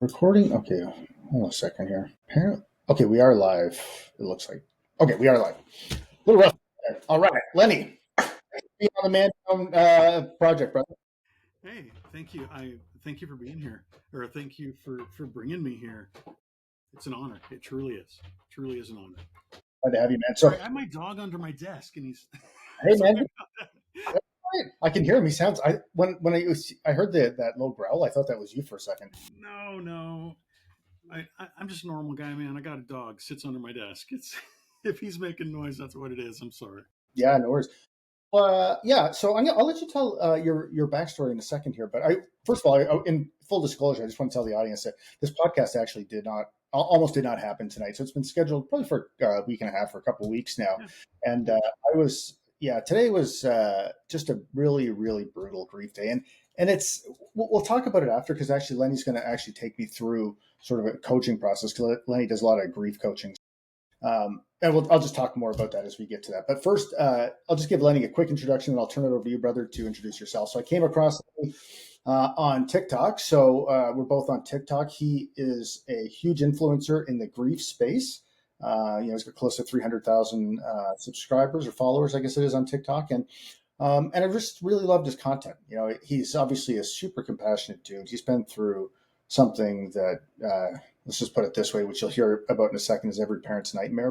Recording. Okay, hold on a second here. Apparently, okay, we are live. It looks like. Okay, we are live. A little rough there. All right, Lenny, be on the Man Down project, brother. Hey, thank you. I thank you for being here, or thank you for bringing me here. It's an honor. It truly is an honor. Glad to have you, man. So, Sorry, I have my dog under my desk, and he's hey, sorry man, about that. I can hear him. He sounds. I heard that low growl. I thought that was you for a second. No, no, I'm just a normal guy, man. I got a dog sits under my desk. It's if he's making noise, that's what it is. I'm sorry. Yeah, no worries. Yeah, so I'll let you tell your backstory in a second here. But first of all, in full disclosure, I just want to tell the audience that this podcast actually almost did not happen tonight. So it's been scheduled probably for a week and a half or a couple of weeks now. Yeah, And today was just a really, really brutal grief day. And we'll talk about it after because actually Lenny's going to actually take me through sort of a coaching process because Lenny does a lot of grief coaching. And I'll just talk more about that as we get to that. But first, I'll just give Lenny a quick introduction, and I'll turn it over to you, brother, to introduce yourself. So I came across on TikTok. So we're both on TikTok. He is a huge influencer in the grief space. He's got close to 300,000 subscribers or followers, I guess it is, on TikTok. And I just really loved his content. He's obviously a super compassionate dude. He's been through something that, let's just put it this way, which you'll hear about in a second, is every parent's nightmare.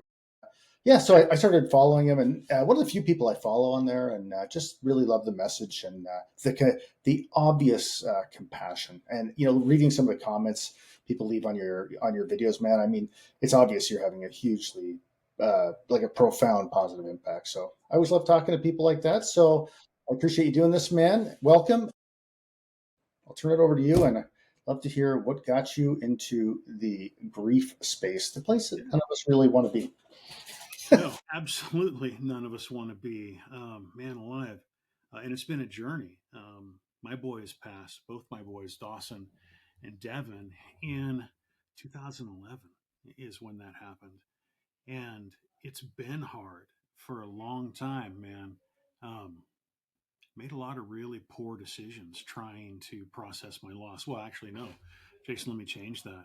Yeah, so I started following him, and one of the few people I follow on there, and just really love the message and the obvious compassion. And reading some of the comments people leave on your videos, man. I mean, it's obvious you're having a hugely like a profound positive impact. So I always love talking to people like that. So I appreciate you doing this, man. Welcome. I'll turn it over to you, and I'd love to hear what got you into the grief space, the place that yeah. none of us really want to be. No, absolutely. None of us want to be man alive, and it's been a journey. My boys passed, both my boys, Dawson and Devin, in 2011 is when that happened, and it's been hard for a long time, man. Um, Made a lot of really poor decisions trying to process my loss. Well, actually, no, Jason, let me change that.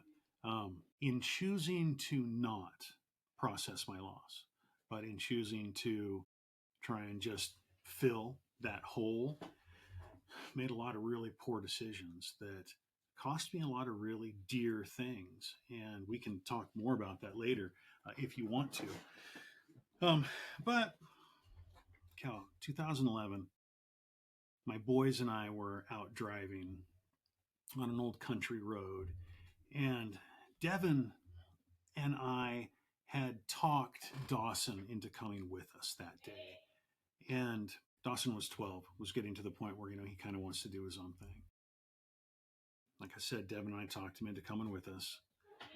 In choosing to not process my loss, but in choosing to try and just fill that hole, made a lot of really poor decisions that cost me a lot of really dear things. And we can talk more about that later if you want to. Um, but, Cal, 2011, my boys and I were out driving on an old country road, and Devin and I had talked Dawson into coming with us that day. And Dawson was 12, was getting to the point where, he kind of wants to do his own thing. Like I said, Devin and I talked him into coming with us.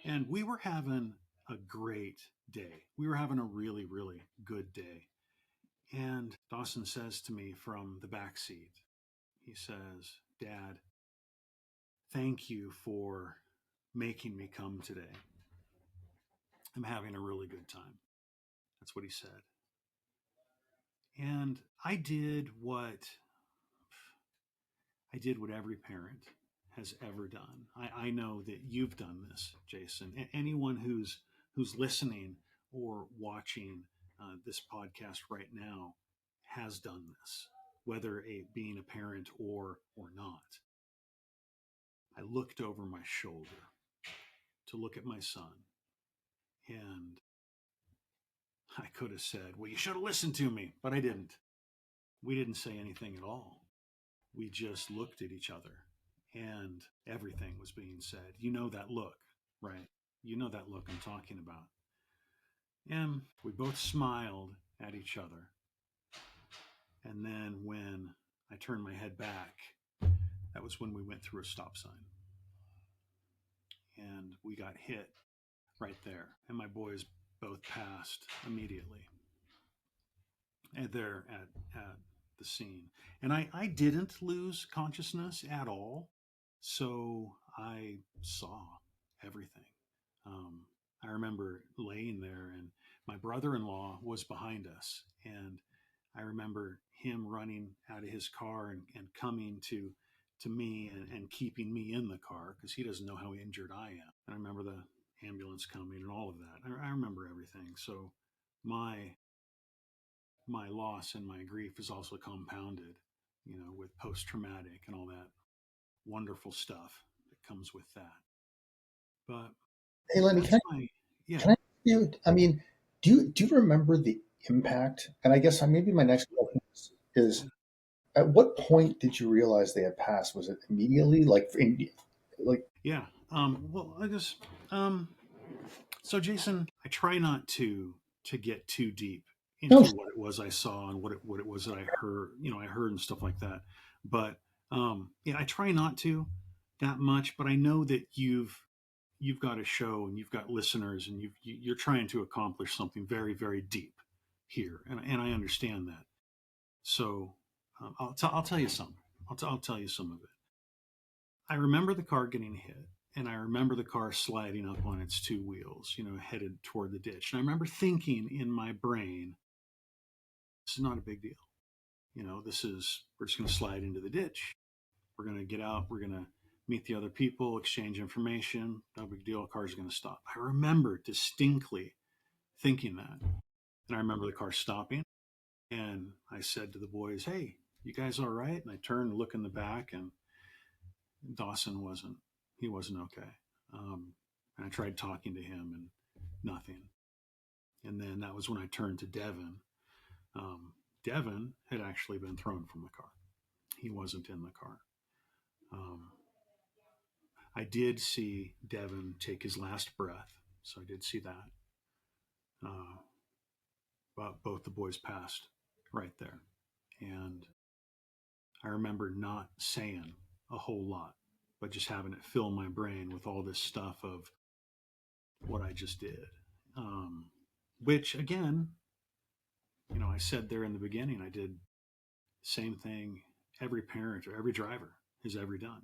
And we were having a great day. We were having a really, really good day. And Dawson says to me from the back seat, he says, "Dad, thank you for making me come today. I'm having a really good time." That's what he said. And I did what every parent has ever done. I know that you've done this, Jason. Anyone who's listening or watching this podcast right now has done this, whether being a parent or not. I looked over my shoulder to look at my son, and I could have said, "Well, you should have listened to me," but I didn't. We didn't say anything at all. We just looked at each other, and everything was being said. You know that look, right? You know that look I'm talking about. And we both smiled at each other. And then when I turned my head back, that was when we went through a stop sign. And we got hit right there. And my boys both passed immediately there at the scene. And I didn't lose consciousness at all. So I saw everything. Um, I remember laying there, and my brother in law was behind us. And I remember him running out of his car and coming to to me and keeping me in the car because he doesn't know how injured I am. And I remember the ambulance coming and all of that. I remember everything. So my my loss and my grief is also compounded, with post traumatic and all that wonderful stuff that comes with that. But Hey, Lenny, that's my yeah. can I ask you? I mean, do you remember the impact? And I guess maybe my next question is Yeah. at what point did you realize they had passed? Was it immediately, like Yeah. Well, I guess. Um, so, Jason, I try not to get too deep no? into what it was I saw and what it was that I heard. I heard and stuff like that. But yeah, I try not to that much. But I know that you've got a show and you've got listeners and you're trying to accomplish something very very deep here, and I understand that. So I'll tell you some. I'll tell you some of it. I remember the car getting hit, and I remember the car sliding up on its two wheels, headed toward the ditch. And I remember thinking in my brain, this is not a big deal. We're just going to slide into the ditch. We're going to get out. We're going to meet the other people, exchange information. No big deal. The car's going to stop. I remember distinctly thinking that. And I remember the car stopping. And I said to the boys, hey, you guys all right? And I turned and look in the back, and Dawson he wasn't okay. And I tried talking to him and nothing. And then that was when I turned to Devin. Devin had actually been thrown from the car. He wasn't in the car. Um, I did see Devin take his last breath, so I did see that. Uh, but both the boys passed right there. And I remember not saying a whole lot, but just having it fill my brain with all this stuff of what I just did. Um, which again, I said there in the beginning, I did the same thing every parent or every driver has ever done.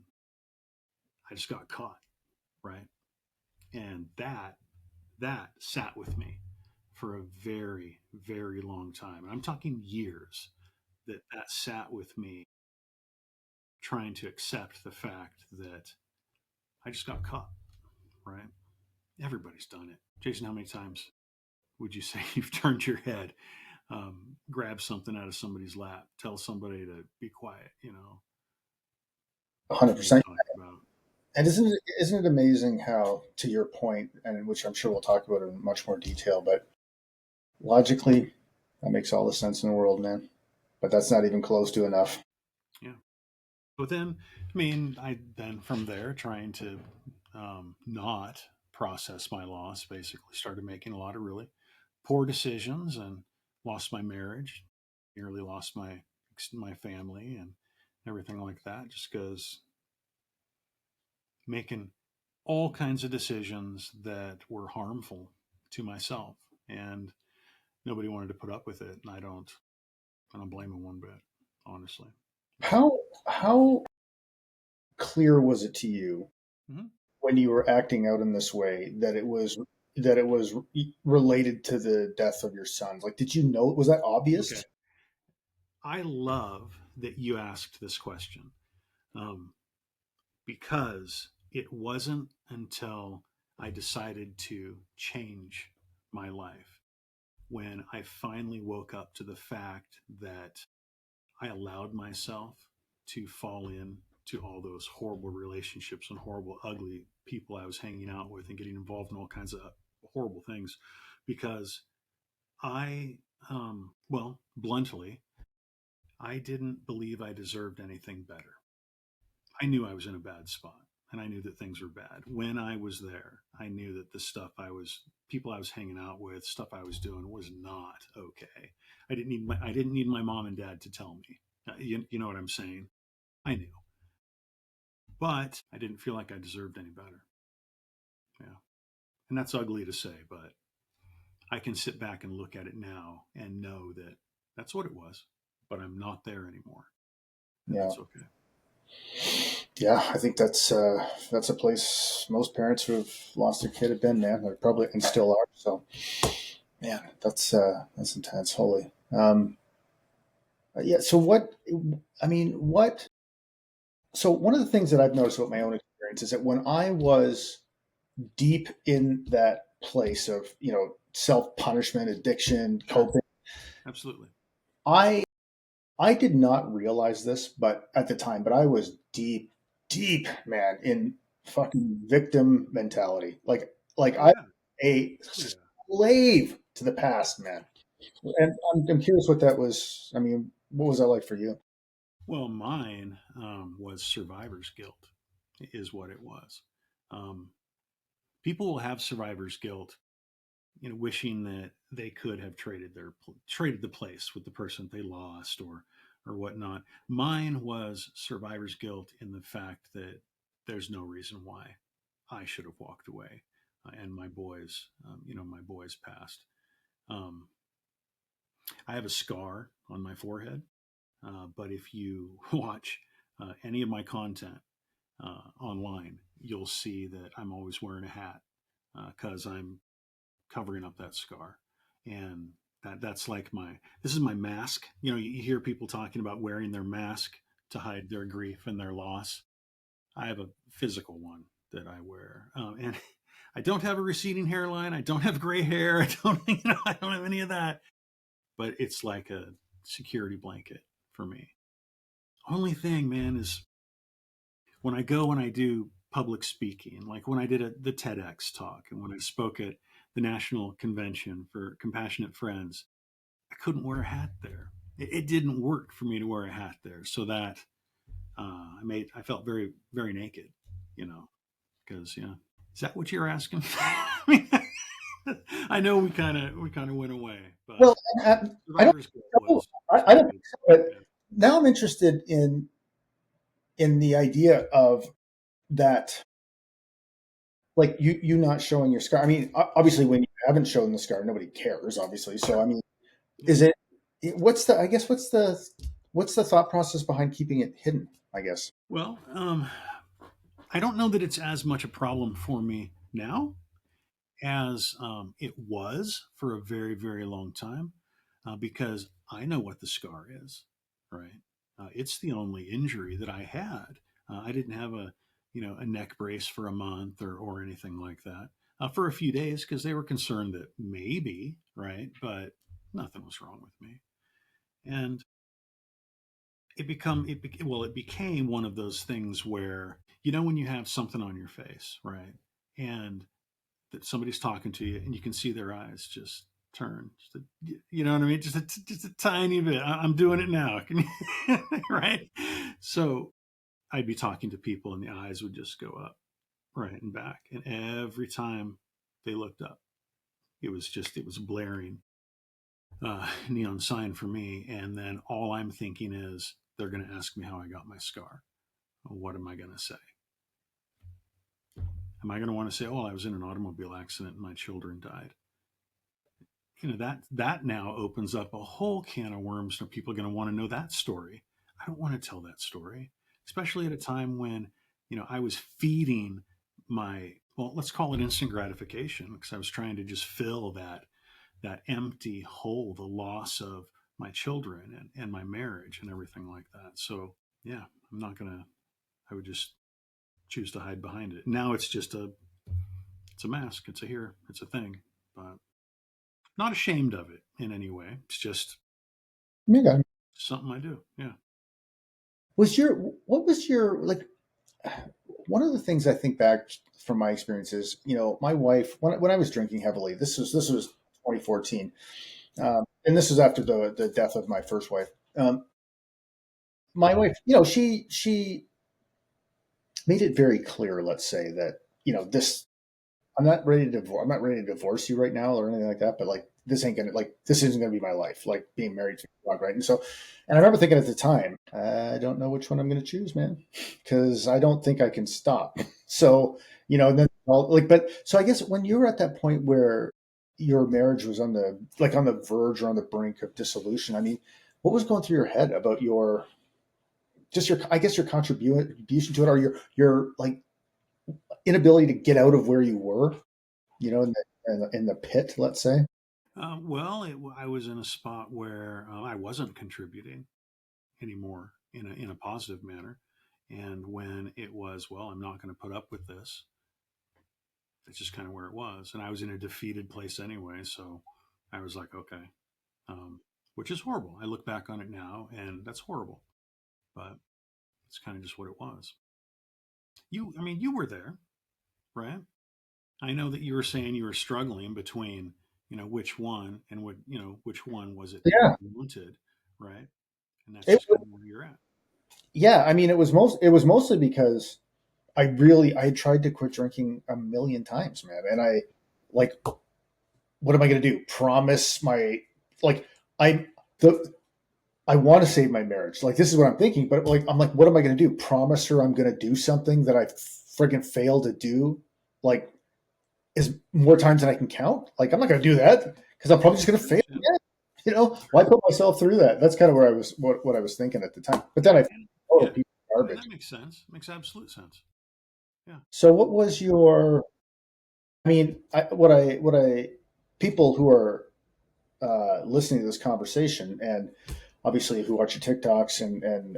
I just got caught, right? And that sat with me for a very, very long time. And I'm talking years that sat with me trying to accept the fact that I just got caught, right? Everybody's done it. Jason, how many times would you say you've turned your head, grab something out of somebody's lap, tell somebody to be quiet? We've 100%. talked about. And isn't it amazing how, to your point, and which I'm sure we'll talk about in much more detail, but logically, that makes all the sense in the world, man. But that's not even close to enough. Yeah. But then, I mean, I then from there trying to not process my loss, basically started making a lot of really poor decisions and lost my marriage, nearly lost my family and everything like that, just because making all kinds of decisions that were harmful to myself, and nobody wanted to put up with it, and I don't blame them one bit, honestly. How clear was it to you Mm-hmm. when you were acting out in this way that it was related to the death of your sons? Like, did you know? Was that Okay. obvious? I love that you asked this question, um, because it wasn't until I decided to change my life when I finally woke up to the fact that I allowed myself to fall in to all those horrible relationships and horrible, ugly people I was hanging out with and getting involved in all kinds of horrible things because I, well, bluntly, I didn't believe I deserved anything better. I knew I was in a bad spot and I knew that things were bad. When I was there, I knew that the people I was hanging out with, stuff I was doing was not okay. I didn't need my mom and dad to tell me. You know what I'm saying? I knew, but I didn't feel like I deserved any better. Yeah. And that's ugly to say, but I can sit back and look at it now and know that that's what it was, but I'm not there anymore. And Yeah, that's okay. yeah. I think that's a place most parents who have lost their kid have been, man. They're probably and still are. So, man, that's intense. Holy. Yeah. So what? I mean, what? So one of the things that I've noticed about my own experience is that when I was deep in that place of, self punishment, addiction, Sure, coping, absolutely. I I did not realize this, but at the time, but I was deep, deep, man, in fucking victim mentality. Like Oh I yeah, a oh yeah. slave to the past, man. And I'm curious what that was. I mean, what was that like for you? Well, mine was survivor's guilt, is what it was. Um, People will have survivor's guilt, wishing that they could have traded the place with the person they lost or whatnot. Mine was survivor's guilt in the fact that there's no reason why I should have walked away, and my boys passed. Um, I have a scar on my forehead, but if you watch any of my content online, you'll see that I'm always wearing a hat because I'm covering up that scar. And that's like this is my mask. You hear people talking about wearing their mask to hide their grief and their loss. I have a physical one that I wear, and I don't have a receding hairline. I don't have gray hair. I don't have any of that. But it's like a security blanket for me. Only thing, man, is when I go and I do public speaking, like when I did the TEDx talk and when I spoke at the National Convention for Compassionate Friends, I couldn't wear a hat there. It didn't work for me to wear a hat there, so that I felt very very naked, you know, because yeah, is that what you're asking? I mean, I know we kind of went away, but Well, I don't survivor's guilt know. was I my don't big think so, but yeah. now I'm interested in the idea of that, like you not showing your scar. I mean, obviously, when you haven't shown the scar, nobody cares, obviously. So, Sure, I mean, yeah. is it? What's the? I guess what's the thought process behind keeping it hidden? I guess. Well, I don't know that it's as much a problem for me now as it was for a very, very long time, because I know what the scar is, right? It's the only injury that I had. I didn't have a neck brace for a month or anything like that, for a few days because they were concerned that maybe, right? But nothing was wrong with me. And it became one of those things where, when you have something on your face, right? And that somebody's talking to you and you can see their eyes just turn, you know what I mean, just a tiny bit. I'm doing it now. Can you right? So I'd be talking to people and the eyes would just go up, right, and back, and every time they looked up, it was a blaring neon sign for me. And then all I'm thinking is they're going to ask me how I got my scar. What am I going to say? Am I going to want to say, oh, I was in an automobile accident and my children died? That now opens up a whole can of worms. And people are going to want to know that story. I don't want to tell that story, especially at a time when I was feeding my, well, let's call it instant gratification, because I was trying to just fill that empty hole, the loss of my children and my marriage and everything like that. So yeah, I'm not gonna. I would just choose to hide behind it. Now it's a mask. It's a here. It's a thing. But not ashamed of it in any way. It's just Okay. something I do. Yeah. Was your what was your like? One of the things I think back from my experiences, my wife when I was drinking heavily. This was 2014, and this was after the death of my first wife. My wife, she made it very clear. Let's say that this I'm not ready to divorce you right now or anything like that, but like this isn't gonna be my life, like being married to a dog, right? And I remember thinking at the time, I don't know which one I'm gonna choose, man, because I don't think I can stop. So, then but so I guess when you were at that point where your marriage was on the verge or on the brink of dissolution, I mean, what was going through your head about I guess your contribution to it, or your like inability to get out of where you were, in the pit, let's say. Well, I was in a spot where I wasn't contributing anymore in a positive manner, And when it was, well, I'm not going to put up with this, that's just kind of where it was. And I was in a defeated place anyway. So I was like, okay, um, which is horrible. I look back on it now and that's horrible, but it's kind of just what it was. I mean, you were there, right? I know that you were saying you were struggling between, which one and which one was it that Yeah. you wanted, right? And that's It, just kind of where you're at. yeah. I mean, it was mostly because I had tried to quit drinking a million times, man. And like, what am I going to do? Promise my, like, I, the, I want to save my marriage. Like, this is what I'm thinking, but like, I'm like, what am I going to do? Promise her I'm going to do something that I friggin' failed to do, like, is more times than I can count. Like, I'm not going to do that because I'm probably just going to Sure. fail Yeah. again. You know, why Sure. put myself through that? That's kind of where I was, what I was thinking at the time. But then I, And oh, yeah, piece of and that garbage. makes sense. Makes absolute sense. Yeah. So, what was your? I mean, what I people who are listening to this conversation and obviously who watch your TikToks and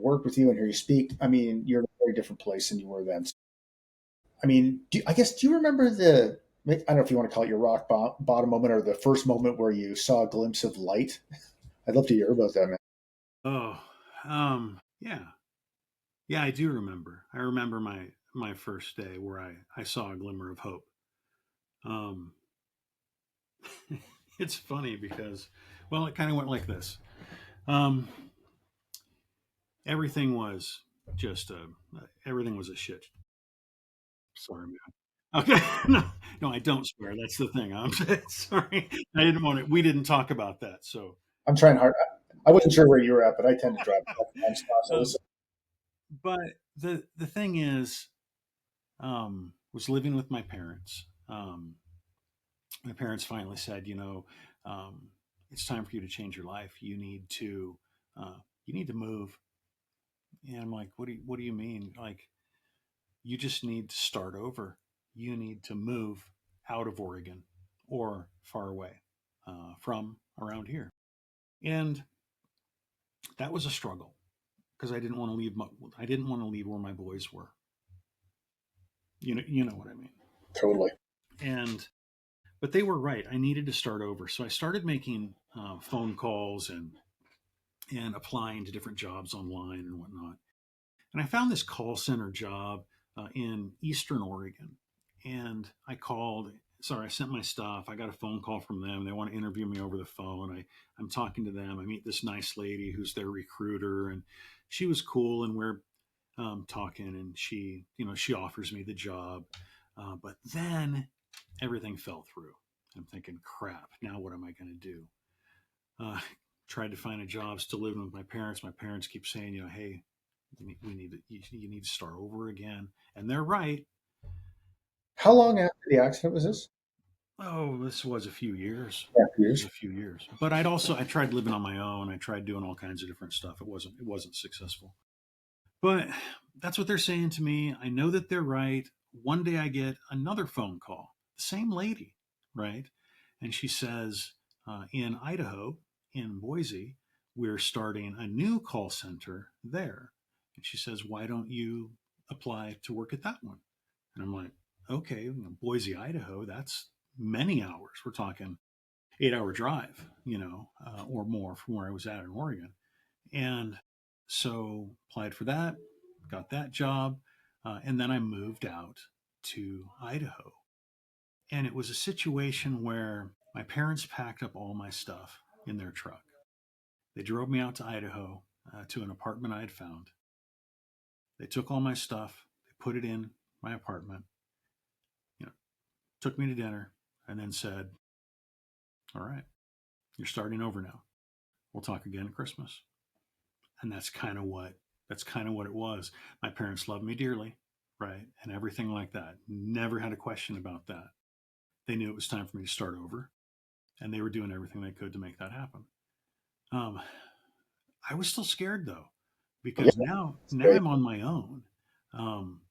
work with you and hear you speak. I mean, you're in a very different place than you were then. I mean, I guess do you remember the? I don't know if you want to call it your bottom moment or the first moment where you saw a glimpse of light. I'd love to hear about that, man. Oh, yeah, yeah. I do remember. I remember my first day where I saw a glimmer of hope. Um, it's funny because, well, it kind of went like this. Um, everything was just everything was a shit. Sorry, man. Okay, no, no, I don't swear. That's the thing. I'm sorry. I didn't want to. We didn't talk about that. So, I'm trying hard. I wasn't sure where you were at, but I tend to drive a couple times now. So um, listen, but the thing is, was living with my parents. My parents finally said, um, it's time for you to change your life. Uh, you need to move. And I'm like, what do you mean? Like, you just need to start over. You need to move out of Oregon or far away from around here. And that was a struggle because I didn't want to leave where my boys were. You know what I mean. totally. And but they were right. I needed to start over, so I started making phone calls and applying to different jobs online and whatnot. And I found this call center job in Eastern Oregon. And I called. Sorry, I sent my stuff. I got a phone call from them. They want to interview me over the phone. I'm talking to them. I meet this nice lady who's their recruiter, and she was cool. And we're talking, and she offers me the job. But then everything fell through. I'm thinking, crap. Now what am I going to do? Uh, tried to find a job, still living with my parents. My parents keep saying, hey, you need to start over again, and they're right. How long after the accident was this? Oh, this was a few years. Yeah, This was years. a few years, but I tried living on my own. I tried doing all kinds of different stuff. It wasn't successful. But that's what they're saying to me. I know that they're right. One day I get another phone call, the same lady, right? And she says, in Idaho, in Boise, we're starting a new call center there. And she says, why don't you apply to work at that one? And I'm like, okay, Boise, Idaho, that's many hours. We're talking 8 hour drive, or more from where I was at in Oregon. And so applied for that, got that job, and then I moved out to Idaho. And it was a situation where my parents packed up all my stuff in their truck. They drove me out to Idaho to an apartment I had found. They took all my stuff, they put it in my apartment, you know, took me to dinner, and then said, "All right, you're starting over now. We'll talk again at Christmas." And that's kind of what it was. My parents loved me dearly, right, and everything like that. Never had a question about that. They knew it was time for me to start over, and they were doing everything they could to make that happen. Um, I was still scared though, Yeah, because now great. I'm on my own. Um,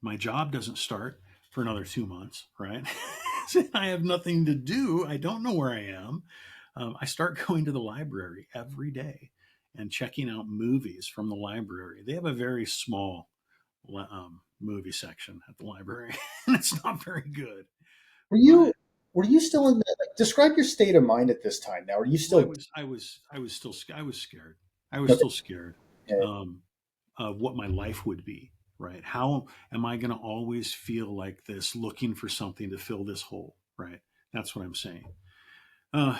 my job doesn't start for another 2 months, right? I have nothing to do. I don't know where I am. I start going to the library every day, and checking out movies from the library. They have a very small movie section at the library, and it's not very good. Were But you were you still in the, like, describe your state of mind at this time now? Are you well, still I was still, I was scared. I was okay? still scared um, of what my life would be. Right? How am I going to always feel like this, looking for something to fill this hole? Right? That's what I'm saying. Uh,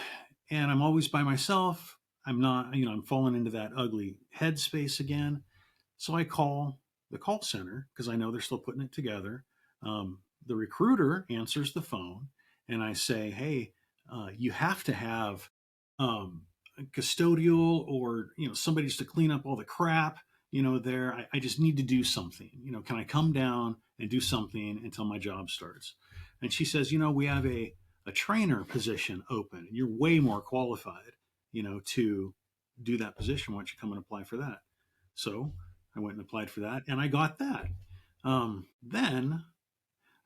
and I'm always by myself. I'm not, I'm falling into that ugly headspace again. So I call the call center because I know they're still putting it together. The recruiter answers the phone, and I say, "Hey, you have to have a custodial, or somebody just to clean up all the crap. There. I just need to do something. Can I come down and do something until my job starts?" And she says, "We have a trainer position open, and you're way more qualified, to do that position. Why don't you come and apply for that?" So I went and applied for that, and I got that. Then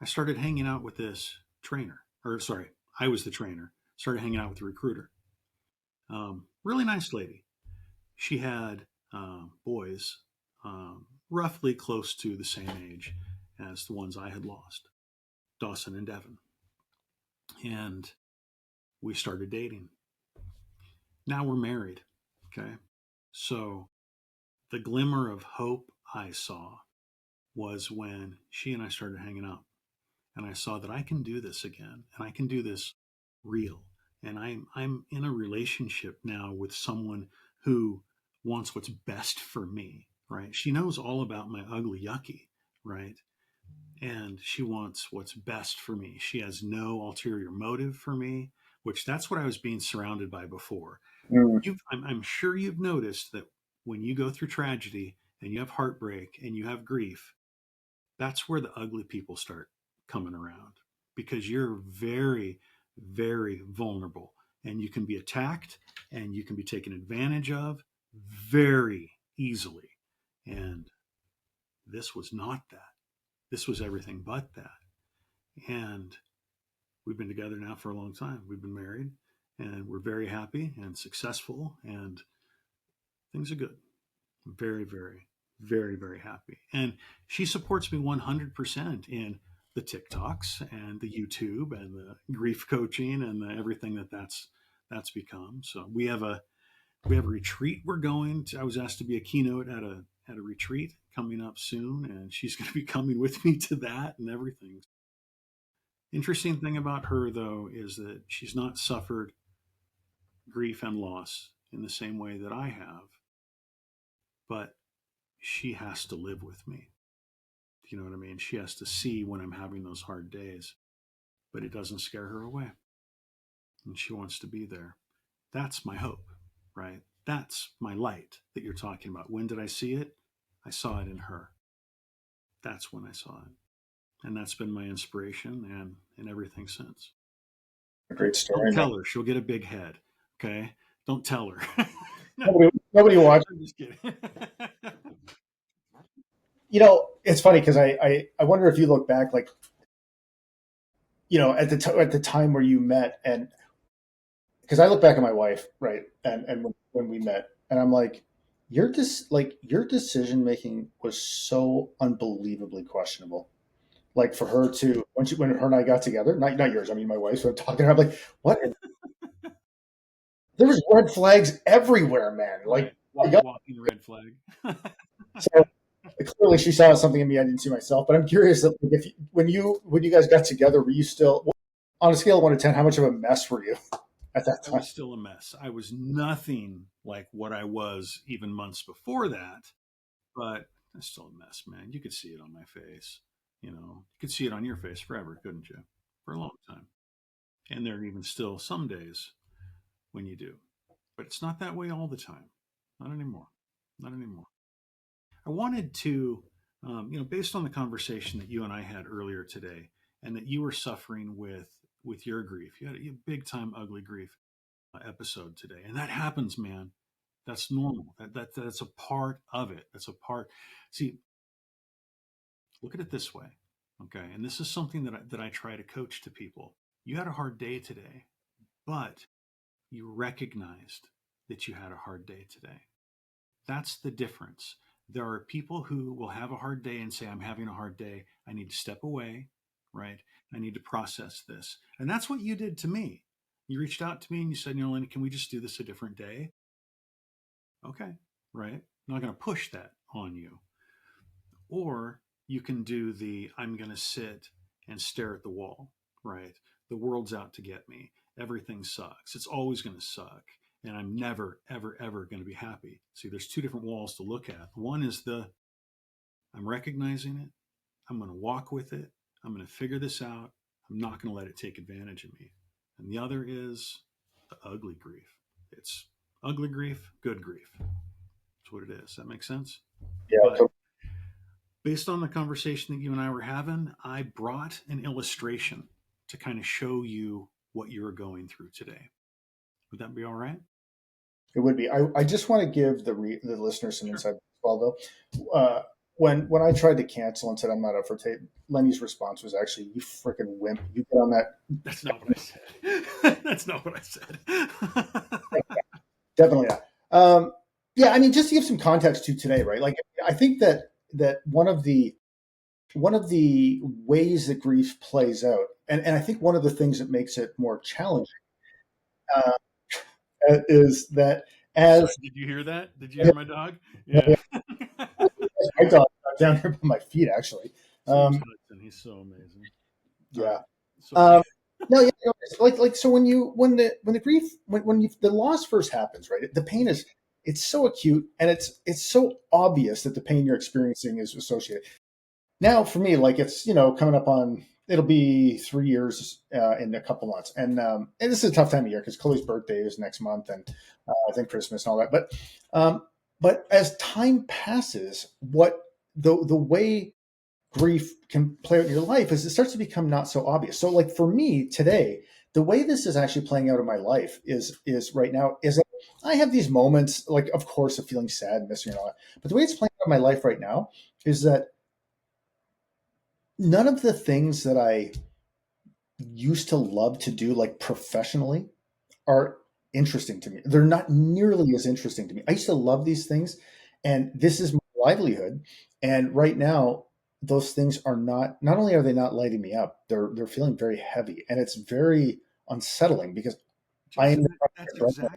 I started hanging out with this trainer, or sorry, I was the trainer. Started hanging out with the recruiter. Really nice lady. She had boys roughly close to the same age as the ones I had lost, Dawson and Devin. And we started dating. Now we're married. Okay. So the glimmer of hope I saw was when she and I started hanging out, and I saw that I can do this again, and I can do this real. And I'm in a relationship now with someone who wants what's best for me, right? She knows all about my ugly yucky, right? And she wants what's best for me. She has no ulterior motive for me, which that's what I was being surrounded by before. Mm, I'm sure you've noticed that when you go through tragedy and you have heartbreak and you have grief, that's where the ugly people start coming around, because you're very, very vulnerable, and you can be attacked and you can be taken advantage of very easily. And this was not that. This was everything but that. And we've been together now for a long time. We've been married, and we're very happy and successful, and things are good. Very, very, very, very happy. And she supports me 100% in the TikToks and the YouTube and the grief coaching and everything that's become. So we have a retreat we're going to. I was asked to be a keynote at a retreat coming up soon, and she's going to be coming with me to that and everything. Interesting thing about her, though, is that she's not suffered grief and loss in the same way that I have, but she has to live with me. You know what I mean? She has to see when I'm having those hard days, but it doesn't scare her away. And she wants to be there. That's my hope, right? That's my light that you're talking about. When did I see it? I saw it in her. That's when I saw it. And that's been my inspiration and everything since. a great Don't story, man. tell her. She'll get a big head. Okay? Don't tell her. No, Nobody watched. I'm just kidding. It's funny because I wonder if you look back, like, at at the time where you met, and because I look back at my wife, right, and when we met, and I'm like, your decision making was so unbelievably questionable. Like, for her to when her and I got together, not yours, I mean my wife's. So I'm talking to her, I'm like, what? There was red flags everywhere, man. Like, Right. Walking red flag. so clearly she saw something in me I didn't see myself. But I'm curious that, like, if when you guys got together, were you still, on a scale of 1 to 10, how much of a mess were you at that I time? was still a mess. I was nothing like what I was even months before that, but I'm still a mess, man. You could see it on my face. You could see it on your face forever, couldn't you? For a long time. And there are even still some days when you do. But it's not that way all the time. Not anymore. Not anymore. I wanted to, based on the conversation that you and I had earlier today, and that you were suffering with your grief. You had a big time ugly grief episode today, and that happens, man. That's normal. That's a part of it. That's a part. See, look at it this way, okay? And this is something that I try to coach to people. You had a hard day today, but you recognized that you had a hard day today. That's the difference. There are people who will have a hard day and say, I'm having a hard day. I need to step away, right? I need to process this. And that's what you did to me. You reached out to me and you said, Lenny, can we just do this a different day? Okay, right? I'm not going to push that on you. Or you can do the I'm going to sit and stare at the wall, right? The world's out to get me. Everything sucks. It's always going to suck. And I'm never, ever, ever going to be happy. See, there's two different walls to look at. One is the I'm recognizing it. I'm going to walk with it. I'm going to figure this out. I'm not going to let it take advantage of me. And the other is the ugly grief. It's ugly grief, good grief. That's what it is. That makes sense? Yeah. But based on the conversation that you and I were having, I brought an illustration to kind of show you what you're going through today. Would that be all right? It would be. I just want to give the listeners some Sure. insight as well, though. When I tried to cancel and said I'm not up for tape, Lenny's response was actually, "You freaking wimp! You get on that." That's not what I said. That's not what I said. Definitely not. Yeah, I mean, just to give some context to today, right? Like, I think that one of the ways that grief plays out, and I think one of the things that makes it more challenging, uh, is that Sorry, as did you hear that? Did you hear my dog? Yeah. my dog down here by my feet, actually. His name's Um, Hudson. He's so amazing. All right. yeah. Sorry. Um, no, yeah, no, it's like so when the grief when the loss first happens, right? The pain is it's so acute and it's so obvious that the pain you're experiencing is associated. Now for me, like it's coming up on it'll be 3 years in a couple months, and this is a tough time of year because Chloe's birthday is next month, and I think Christmas and all that. Um, but as time passes, what the way grief can play out in your life is it starts to become not so obvious. So like for me today, the way this is actually playing out in my life is right now is that I have these moments, like of course of feeling sad and missing and all that. But the way it's playing out in my life right now is that none of the things that I used to love to do like professionally are interesting to me. They're not nearly as interesting to me. I used to love these things, and this is my livelihood. And right now, those things are not. Not only are they not lighting me up, they're feeling very heavy, and it's very unsettling because I am Jason, that's right now.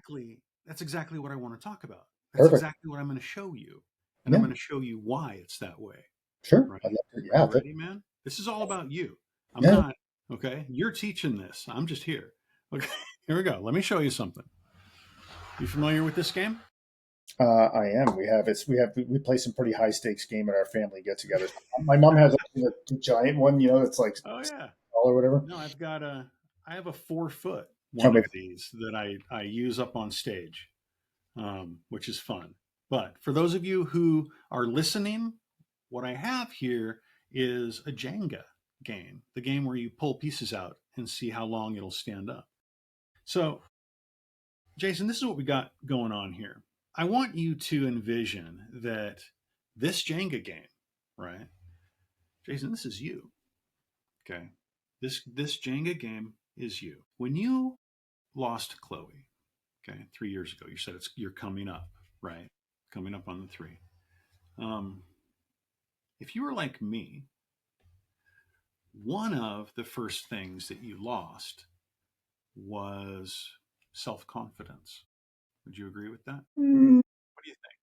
exactly what I want to talk about. That's Perfect. exactly what I'm going to show you. And I'm Yeah, going to show you why it's that way. sure. Right? I'd love to. Are you Yeah, ready, man? This is all about you. I'm yeah. not, okay? You're teaching this. I'm just here. Okay, here we go. Let me show you something. You familiar with this game? I am. We play some pretty high stakes game at our family get togethers. My mom has the giant one, that's like Oh yeah. or whatever. No, I have a 4 foot Oh, one of maybe. these that I use up on stage, which is fun. But for those of you who are listening, what I have here is a Jenga game, the game where you pull pieces out and see how long it'll stand up. So, Jason, this is what we got going on here. I want you to envision that this Jenga game, right? Jason, this is you. Okay. This Jenga game is you. When you lost Chloe, okay, 3 years ago, you said you're coming up, right? Coming up on the three. Um, if you were like me, one of the first things that you lost was self confidence. Would you agree with that? Mm, What do you think?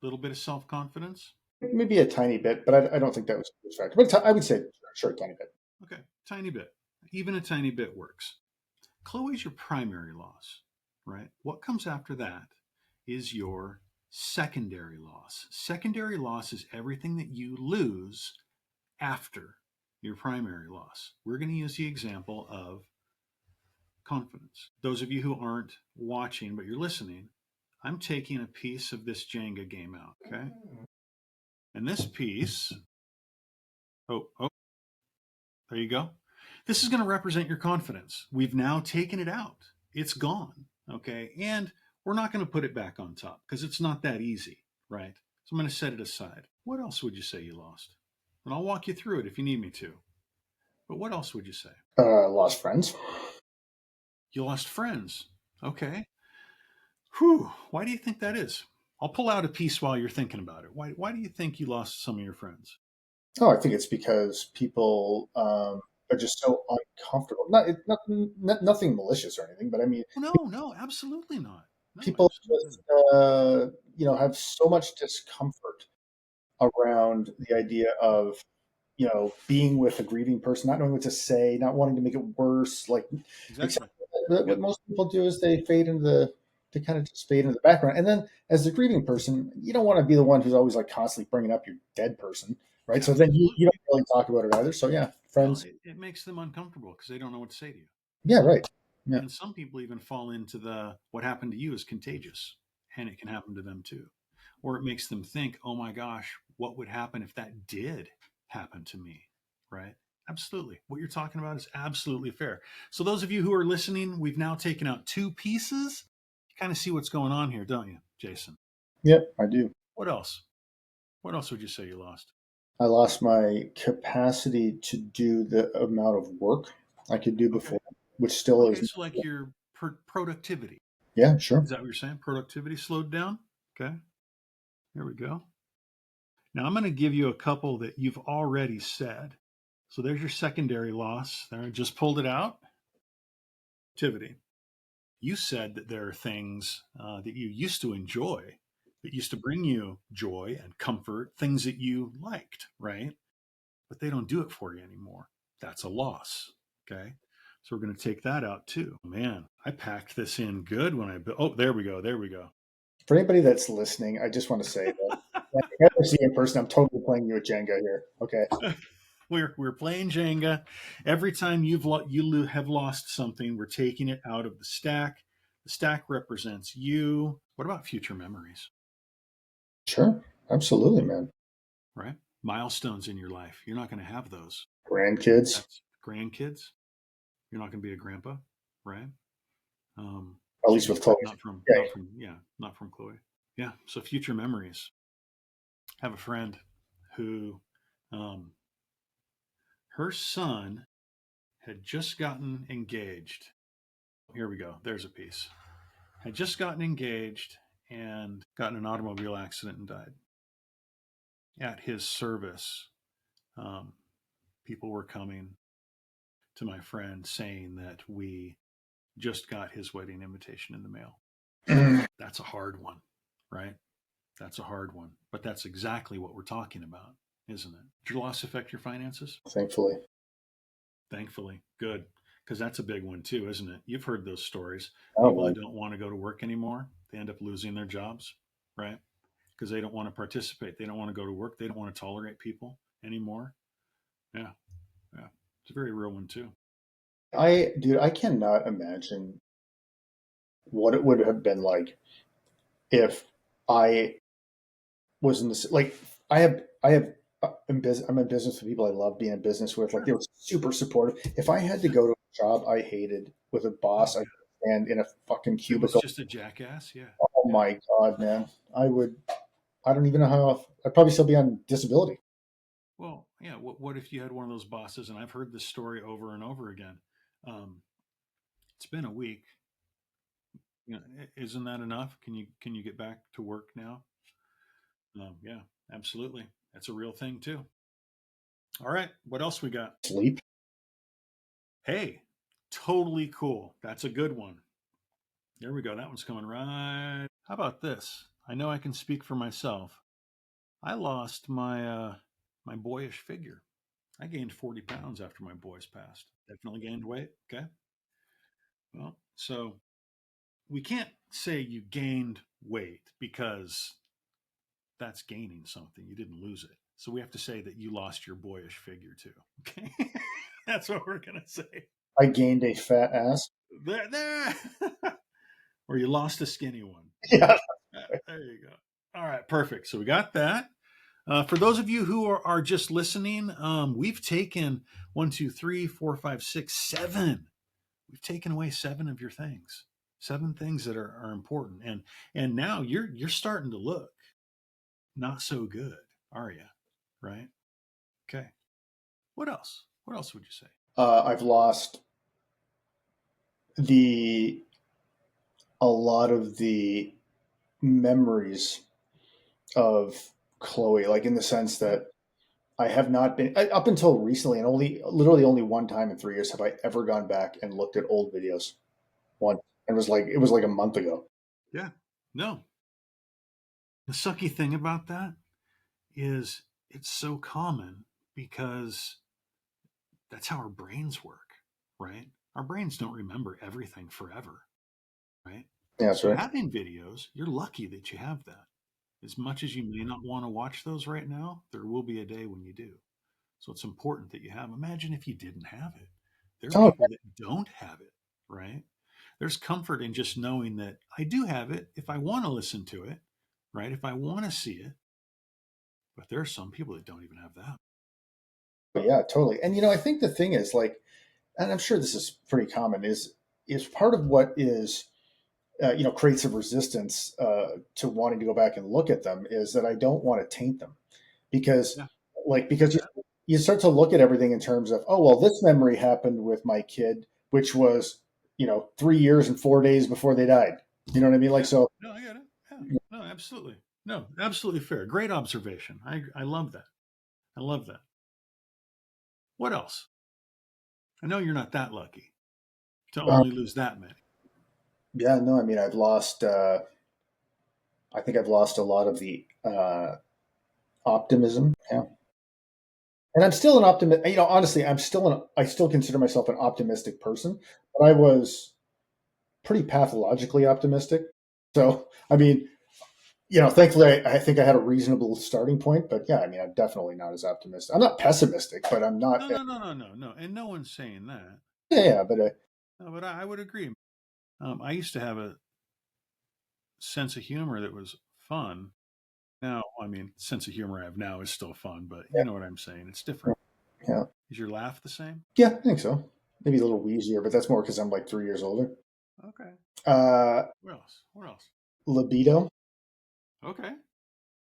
A little bit of self confidence? maybe a tiny bit, but I don't think that was a huge factor. But I would say sure, a tiny bit. Okay, tiny bit. Even a tiny bit works. Chloe's your primary loss, right? What comes after that is your secondary loss. Secondary loss is everything that you lose after your primary loss. We're going to use the example of confidence. Those of you who aren't watching but you're listening, I'm taking a piece of this Jenga game out, okay? And this piece, oh, there you go. This is going to represent your confidence. We've now taken it out. It's gone, okay? And we're not going to put it back on top because it's not that easy, right? So I'm going to set it aside. What else would you say you lost? And I'll walk you through it if you need me to. But what else would you say? Lost friends. You lost friends. Okay. Whew. Why do you think that is? I'll pull out a piece while you're thinking about it. Why do you think you lost some of your friends? Oh, I think it's because people are just so uncomfortable. Nothing malicious or anything, but I mean, Oh, no, no, absolutely not. No, people absolutely just not. have so much discomfort around the idea of being with a grieving person, not knowing what to say, not wanting to make it worse. Like, except Exactly. what Yep. most people do is they kind of just fade into the background. And then, as the grieving person, you don't want to be the one who's always like constantly bringing up your dead person, right? So then you Absolutely. don't really talk about it either. So yeah, Well, friends. it makes them uncomfortable because they don't know what to say to you. Yeah, right. Yeah, And some people even fall into the what happened to you is contagious and it can happen to them too. Or it makes them think, oh my gosh, what would happen if that did happen to me? Right? Absolutely. What you're talking about is absolutely fair. So, those of you who are listening, we've now taken out two pieces. You kind of see what's going on here, don't you, Jason? yeah, I do. What else? What else would you say you lost? I lost my capacity to do the amount of work I could do Okay. before, which still Okay. is. So, like your productivity. Yeah, sure. Is that what you're saying? Productivity slowed down? Okay. Here we go. Now I'm going to give you a couple that you've already said. So there's your secondary loss. There, I just pulled it out. Activity. You said that there are things that you used to enjoy, that used to bring you joy and comfort, things that you liked, right? But they don't do it for you anymore. That's a loss. Okay. So we're going to take that out too. Man, I packed this in good when I. Oh, there we go. There we go. For anybody that's listening, I just want to say that if you ever see in person, I'm totally playing you at Jenga here. Okay. We're playing Jenga. Every time you have lost something, we're taking it out of the stack. The stack represents you. What about future memories? Sure. Absolutely, man. Right? Milestones in your life. You're not going to have those. Grandkids, That's grandkids. You're not going to be a grandpa, right? at So least you with Chloe. Yeah. not from Chloe. Yeah. So future memories. I have a friend who, um, her son had just gotten engaged. Here we go. There's a piece. Had just gotten engaged and got in an automobile accident and died. At his service, um, people were coming to my friend saying that we just got his wedding invitation in the mail. That's a hard one, right? That's a hard one. But that's exactly what we're talking about, isn't it? Did your loss affect your finances? Thankfully. Thankfully. Good. Because that's a big one too, isn't it? You've heard those stories. Oh, People man. that don't want to go to work anymore, they end up losing their jobs, right? Because they don't want to participate. They don't want to go to work. They don't want to tolerate people anymore. Yeah, yeah. It's a very real one too. Dude, I cannot imagine what it would have been like if I was in this. Like, I'm in business with people I love being in business with. Like, they Sure. were super supportive. If I had to Yeah. go to a job I hated with a boss, Oh I yeah. could stand in a fucking That was cubicle. just a jackass. Yeah. Oh Yeah. my God, man. I would, I don't even know how, I'd probably still be on disability. Well, yeah. What if you had one of those bosses? And I've heard this story over and over again. Um, it's been a week. You know, isn't that enough? Can you get back to work now? Yeah, absolutely. That's a real thing too. All right. What else we got? Sleep. Hey, totally cool. That's a good one. There we go. That one's coming right. How about this? I know I can speak for myself. I lost my boyish figure. I gained 40 pounds after my boys passed. Definitely gained weight. Okay. Well, so we can't say you gained weight because that's gaining something. You didn't lose it. So we have to say that you lost your boyish figure too. Okay. That's what we're gonna say. I gained a fat ass. There. Or you lost a skinny one. Yeah. There you go. All right, perfect. So we got that. For those of you who are just listening, we've taken one, two, three, four, five, six, seven. We've taken away seven of your things, seven things that are important, and now you're starting to look not so good, are you? Right? Okay. What else? What else would you say? I've lost the, a lot of the memories of Chloe, like in the sense Yeah. that I have not been up until recently, and only literally only one time in 3 years have I ever gone back and looked at old videos. One, it was like a month ago. Yeah. No. The sucky thing about that is it's so common because that's how our brains work, right? Our brains don't remember everything forever, right? Yeah, that's So right. having videos, you're lucky that you have that. As much as you may not want to watch those right now, there will be a day when you do. So it's important that you have. Imagine if you didn't have it. There are Oh, people that don't have it, right? There's comfort in just knowing that I do have it if I want to listen to it, right? If I want to see it. But there are some people that don't even have that. yeah, totally. And I think the thing is like, and I'm sure this is pretty common, is part of what is creates a resistance to wanting to go back and look at them is that I don't want to taint them because Yeah. because you start to look at everything in terms of, oh well, this memory happened with my kid, which was 3 years and 4 days before they died. You know what I mean? Like Yeah. so. No, I get it. Yeah. No, absolutely. No, absolutely fair. Great observation. I love that. I love that. What else? I know you're not that lucky to Um, only lose that many. yeah, no, I mean I've lost. I think I've lost a lot of the optimism. Yeah. And I'm still an optimist. Honestly, I still consider myself an optimistic person, but I was pretty pathologically optimistic. So, I mean, thankfully, I think I had a reasonable starting point. But yeah, I mean, I'm definitely not as optimistic. I'm not pessimistic, but I'm not. No, no, no, no, no, no. And no one's saying that. Yeah, yeah, but No, but I would agree. I used to have a sense of humor that was fun. Now, I mean, sense of humor I have now is still fun, but yeah, you know what I'm saying. It's different. yeah, Is your laugh the same? yeah, I think so. Maybe a little wheezier, but that's more because I'm like 3 years older. Okay. Uh, What else? What else? libido. Okay.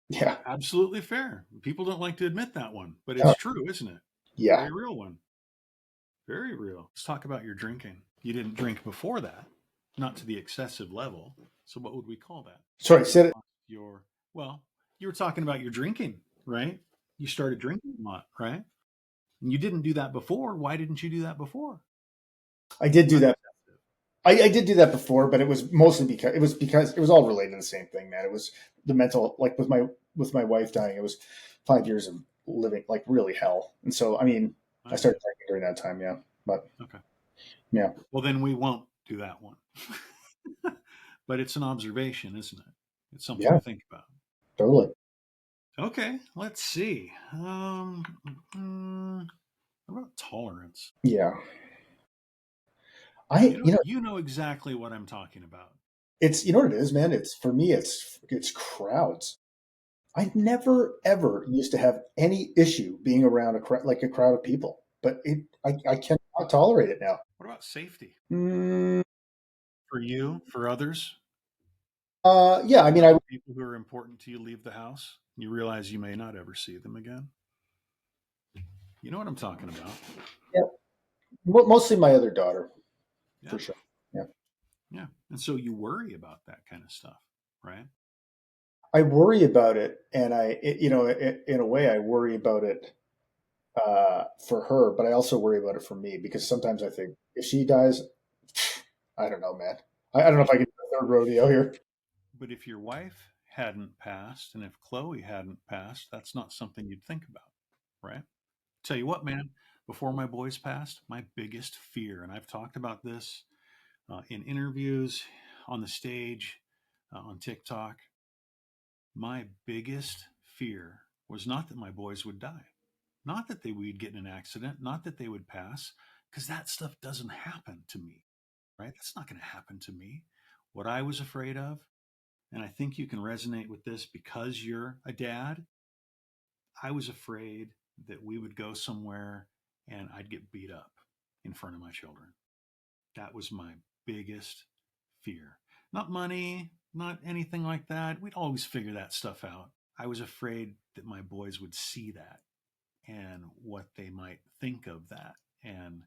Yeah, Absolutely fair. People don't like to admit that one, but uh, it's true, isn't it? yeah. Very real one. Very real. Let's talk about your drinking. You didn't drink before that, not to the excessive level. So what would we call that? Sorry, You said it. lost your well, you were talking about your drinking, right? You started drinking a lot, right? And you didn't do that before. Why didn't you do that before? I did do Not that. excessive. I did do that before, but it was mostly because it was all related to the same thing, man. It was the mental, like with my wife dying. It was 5 years of living like really hell, and so I mean, I I started bet. drinking during that time. Yeah, but Okay. yeah, Well, then we won't do that one. But it's an observation, isn't it? It's something to yeah, think about. totally. Okay, let's see. What about tolerance? Yeah, I You know exactly what I'm talking about. it's what it is, man. It's for me, it's crowds. I never ever used to have any issue being around a crowd of people, but I cannot tolerate it now. What about safety Mm, for you, for others? yeah, I mean, I People who are important to you leave the house. You realize you may not ever see them again. You know what I'm talking about. yeah, mostly my other daughter Yeah, for sure. Yeah. yeah. And so you worry about that kind of stuff, right? I worry about it, and in a way, I worry about it for her, but I also worry about it for me because sometimes I think if she dies, I don't know, man. I don't know if I can do a third rodeo here. But if your wife hadn't passed and if Chloe hadn't passed, that's not something you'd think about, right? Tell you what, man, before my boys passed, my biggest fear, and I've talked about this in interviews, on the stage, on TikTok, my biggest fear was not that my boys would die, not that they would get in an accident, not that they would pass, because that stuff doesn't happen to me, right? That's not going to happen to me. What I was afraid of, and I think you can resonate with this because you're a dad, I was afraid that we would go somewhere and I'd get beat up in front of my children. That was my biggest fear. Not money, not anything like that. We'd always figure that stuff out. I was afraid that my boys would see that and what they might think of that. And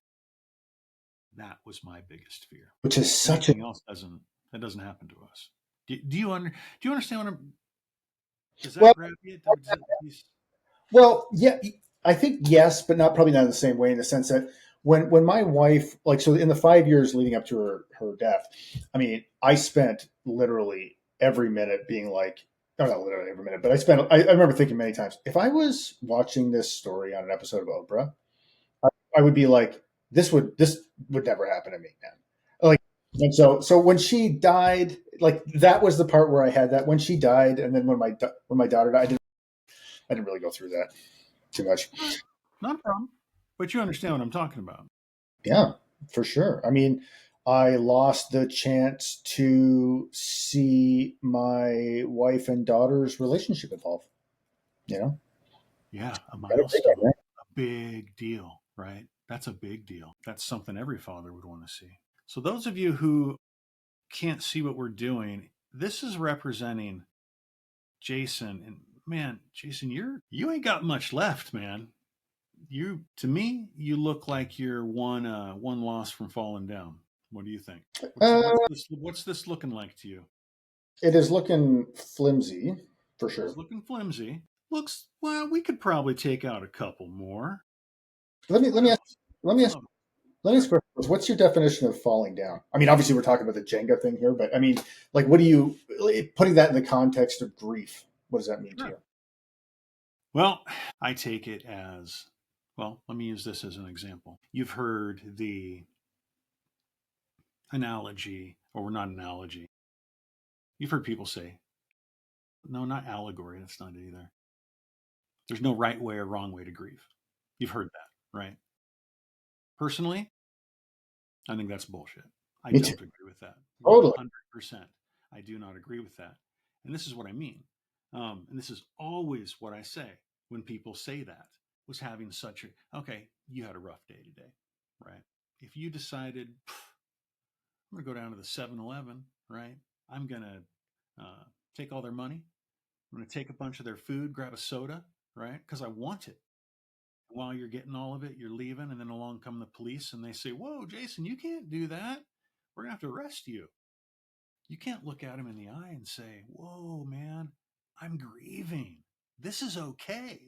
that was my biggest fear. Which is such a Anything else doesn't that doesn't happen to us. Do you understand what I'm? Does that Well, grab you? well, yeah, I think yes, but not probably not in the same way in the sense that when my wife like so in the 5 years leading up to her death, I mean, I spent literally every minute being like, no, not literally every minute, but I remember thinking many times, if I was watching this story on an episode of Oprah, I would be like, this would never happen to me, man. Like, and so when she died, like that was the part where I had that when she died, and then when my daughter died, I didn't really go through that too much. All right, not a problem. But you understand what I'm talking about. Yeah, for sure. I mean, I lost the chance to see my wife and daughter's relationship evolve. You know, Yeah, a got a big one, milestone, man. a big deal, right? That's a big deal. That's something every father would want to see. So, those of you who can't see what we're doing, this is representing Jason. And man, Jason, you ain't got much left, man. You to me, you look like you're one loss from falling down. What do you think? Uh, What's this looking like to you? it is looking flimsy for It is sure. looking flimsy. Looks well. We could probably take out a couple more. Let What me ask else? let me ask let me ask Sure. you, what's your definition of falling down? I mean, obviously we're talking about the Jenga thing here, but I mean, like, what do you putting that in the context of grief? What does that mean to Sure. you? Well, I take it as well. Let me use this as an example. You've heard the analogy, or not analogy. You've heard people say, no, not allegory. That's not it either. There's no right way or wrong way to grieve. You've heard that, right? Personally, I think that's bullshit. I Me too. don't agree with that. Totally. 100%. I do not agree with that. And this is what I mean. And this is always what I say when people say that was having such a, okay, you had a rough day today, right? If you decided, I'm going to go down to the 7-Eleven, right? I'm going to take all their money. I'm going to take a bunch of their food, grab a soda, right? Because I want it. While you're getting all of it, you're leaving, and then along come the police and they say, whoa, Jason, you can't do that. We're going to have to arrest you. You can't look at him in the eye and say, whoa, man, I'm grieving. This is okay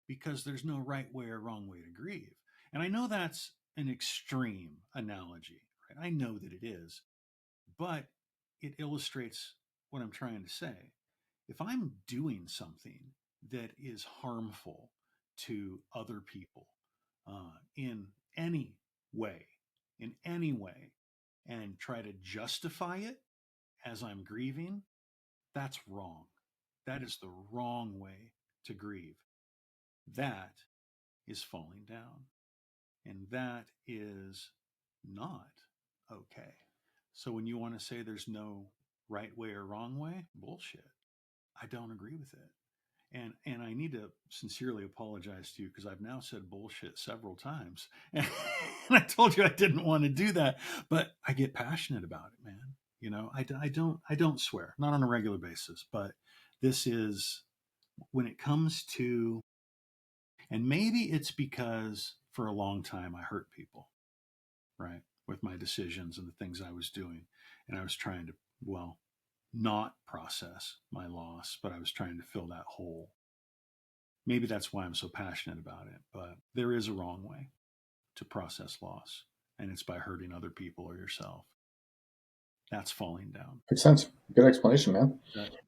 because there's no right way or wrong way to grieve. And I know that's an extreme analogy, right? I know that it is, but it illustrates what I'm trying to say. If I'm doing something that is harmful to other people in any way, in any way, and try to justify it as I'm grieving, that's wrong. That is the wrong way to grieve. That is falling down. And that is not okay. So when you want to say there's no right way or wrong way, bullshit. I don't agree with it. And I need to sincerely apologize to you because I've now said bullshit several times. And I told you I didn't want to do that, but I get passionate about it, man. You know, I don't swear, not on a regular basis, but this is when it comes to, and maybe it's because for a long time I hurt people, right? With my decisions and the things I was doing. And I was trying to, well, not process my loss, but I was trying to fill that hole. Maybe that's why I'm so passionate about it, but there is a wrong way to process loss, and it's by hurting other people or yourself. That's falling down. Makes sense. Good explanation, man.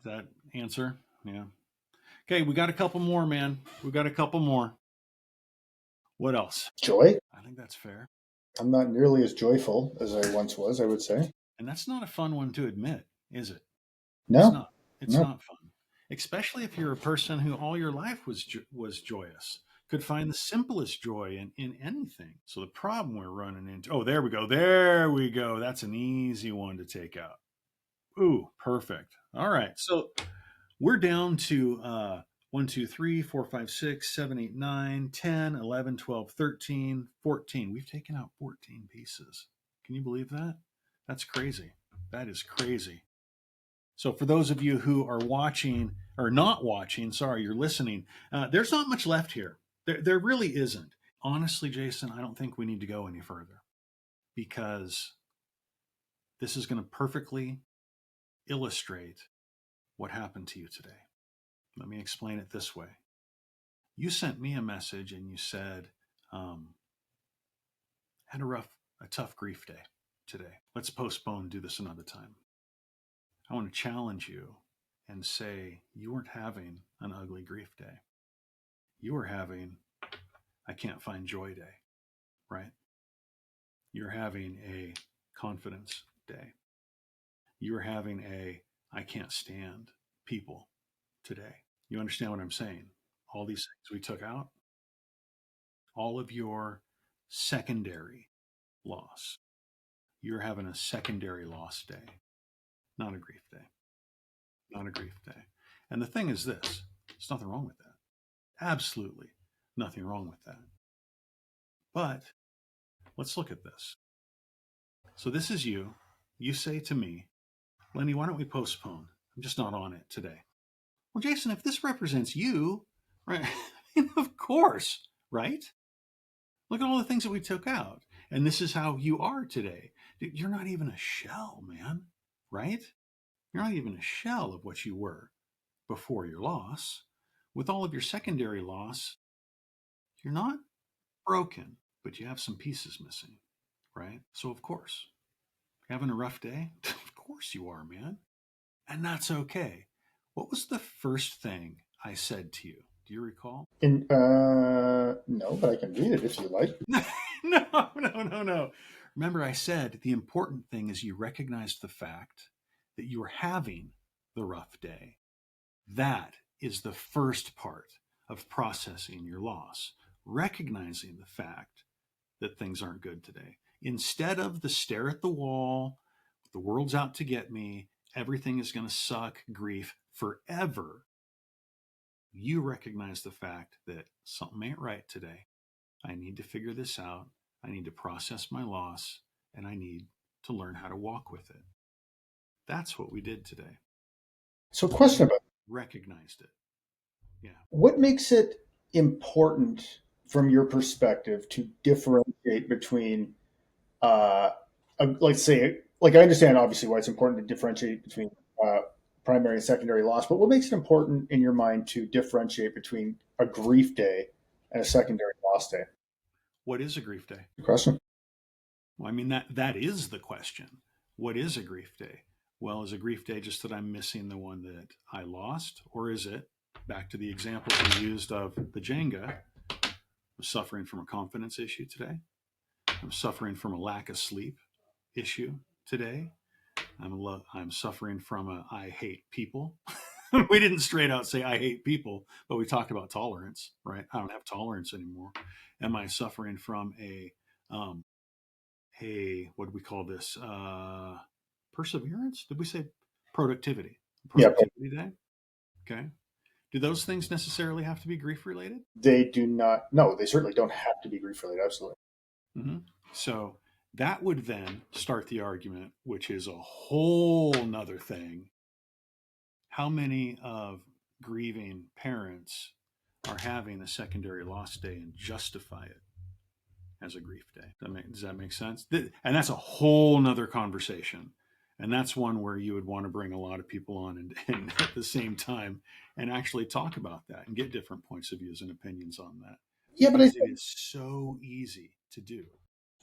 That answer? Yeah. Okay, we got a couple more, man. We got a couple more. What else? Joy. I think that's fair. I'm not nearly as joyful as I once was, I would say. And that's not a fun one to admit, is it? It's No, not. It's no. not fun, especially if you're a person who all your life was joyous, could find the simplest joy in anything. So the problem we're running into. Oh, there we go. There we go. That's an easy one to take out. Ooh, perfect. All right. So we're down to 1, 2, 3, 4, 5, 6, 7, 8, 9, 10, 11, 12, 13, 14. We've taken out 14 pieces. Can you believe that? That's crazy. That is crazy. So, for those of you who are watching or not watching, sorry, you're listening, there's not much left here. There really isn't. Honestly, Jason, I don't think we need to go any further because this is going to perfectly illustrate what happened to you today. Let me explain it this way. You sent me a message and you said, um, had a tough grief day today. Let's postpone, do this another time. I want to challenge you and say you weren't having an ugly grief day. You were having I can't find joy day, right? You're having a confidence day. You're having a I can't stand people today. You understand what I'm saying? All these things we took out, all of your secondary loss. You're having a secondary loss day, not a grief day, not a grief day. And the thing is this, there's nothing wrong with that. Absolutely nothing wrong with that. But let's look at this. So this is you. You say to me, Lenny, why don't we postpone? I'm just not on it today. Well, Jason, if this represents you, right? Of course, right? Look at all the things that we took out. And this is how you are today. You're not even a shell, man, right? You're not even a shell of what you were before your loss. With all of your secondary loss, you're not broken, but you have some pieces missing, right? So, of course, having a rough day? Of course you are, man. And that's okay. What was the first thing I said to you? Do you recall? No, but I can read it if you like. No, no, no, no. Remember, I said the important thing is you recognized the fact that you were having the rough day. That is the first part of processing your loss, recognizing the fact that things aren't good today. Instead of the stare at the wall, the world's out to get me, everything is going to suck, grief forever, you recognize the fact that something ain't right today. I need to figure this out. I need to process my loss and I need to learn how to walk with it. That's what we did today. So, question We about recognized it. Yeah. what makes it important from your perspective to differentiate between, uh, let's say, like I understand obviously why it's important to differentiate between uh, primary and secondary loss, but what makes it important in your mind to differentiate between a grief day and a secondary loss day? What is a grief day? Good question. Well, I mean that is the question. What is a grief day? Well, is a grief day just that I'm missing the one that I lost, or is it back to the examples we used of the Jenga? I'm suffering from a confidence issue today. I'm suffering from a lack of sleep issue today. I'm suffering from a I hate people. We didn't straight out say I hate people, but we talked about tolerance, right? I don't have tolerance anymore. Am I suffering from um, what do we call this? Perseverance? Did we say productivity? Yeah, but Productivity day? Okay. Do those things necessarily have to be grief related? they do not. No, they certainly don't have to be grief related. Absolutely. Mm-hmm. So that would then start the argument, which is a whole nother thing. How many of grieving parents are having a secondary loss day and justify it as a grief day? Does that make sense? And that's a whole nother conversation. And that's one where you would want to bring a lot of people on and at the same time and actually talk about that and get different points of views and opinions on that Yeah, but I because it think is so easy to do.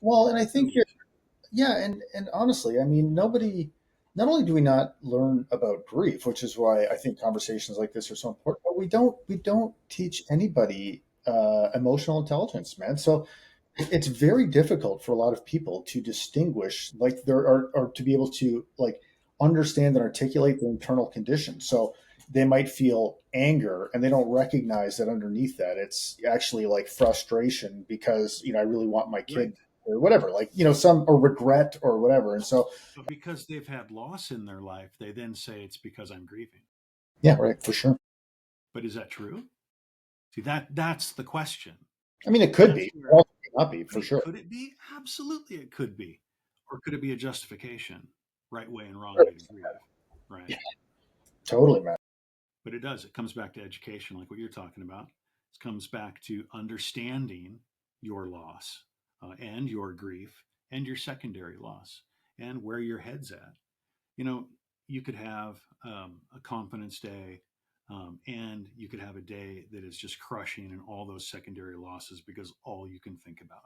well, and I So think you're easy. yeah, and honestly, I mean, nobody. Not only do we not learn about grief, which is why I think conversations like this are so important, but we don't teach anybody emotional intelligence, man. So it's very difficult for a lot of people to distinguish, like there are, or to be able to like understand and articulate their internal conditions. So they might feel anger and they don't recognize that underneath that it's actually like frustration because I really want my Right. kid or whatever, like some or regret or whatever. And so But because they've had loss in their life, they then say it's because I'm grieving. yeah, right, for sure. But is that true? See, that's the question. I mean, it could be, That's it where also may not be for right. sure. Could it be? Absolutely it could be. Or could it be a justification? Right way and wrong Sure. way to grieve. Right. Yeah, totally, man. But it does. It comes back to education, like what you're talking about. It comes back to understanding your loss and your grief and your secondary loss and where your head's at. You know, you could have a confidence day, And you could have a day that is just crushing and all those secondary losses because all you can think about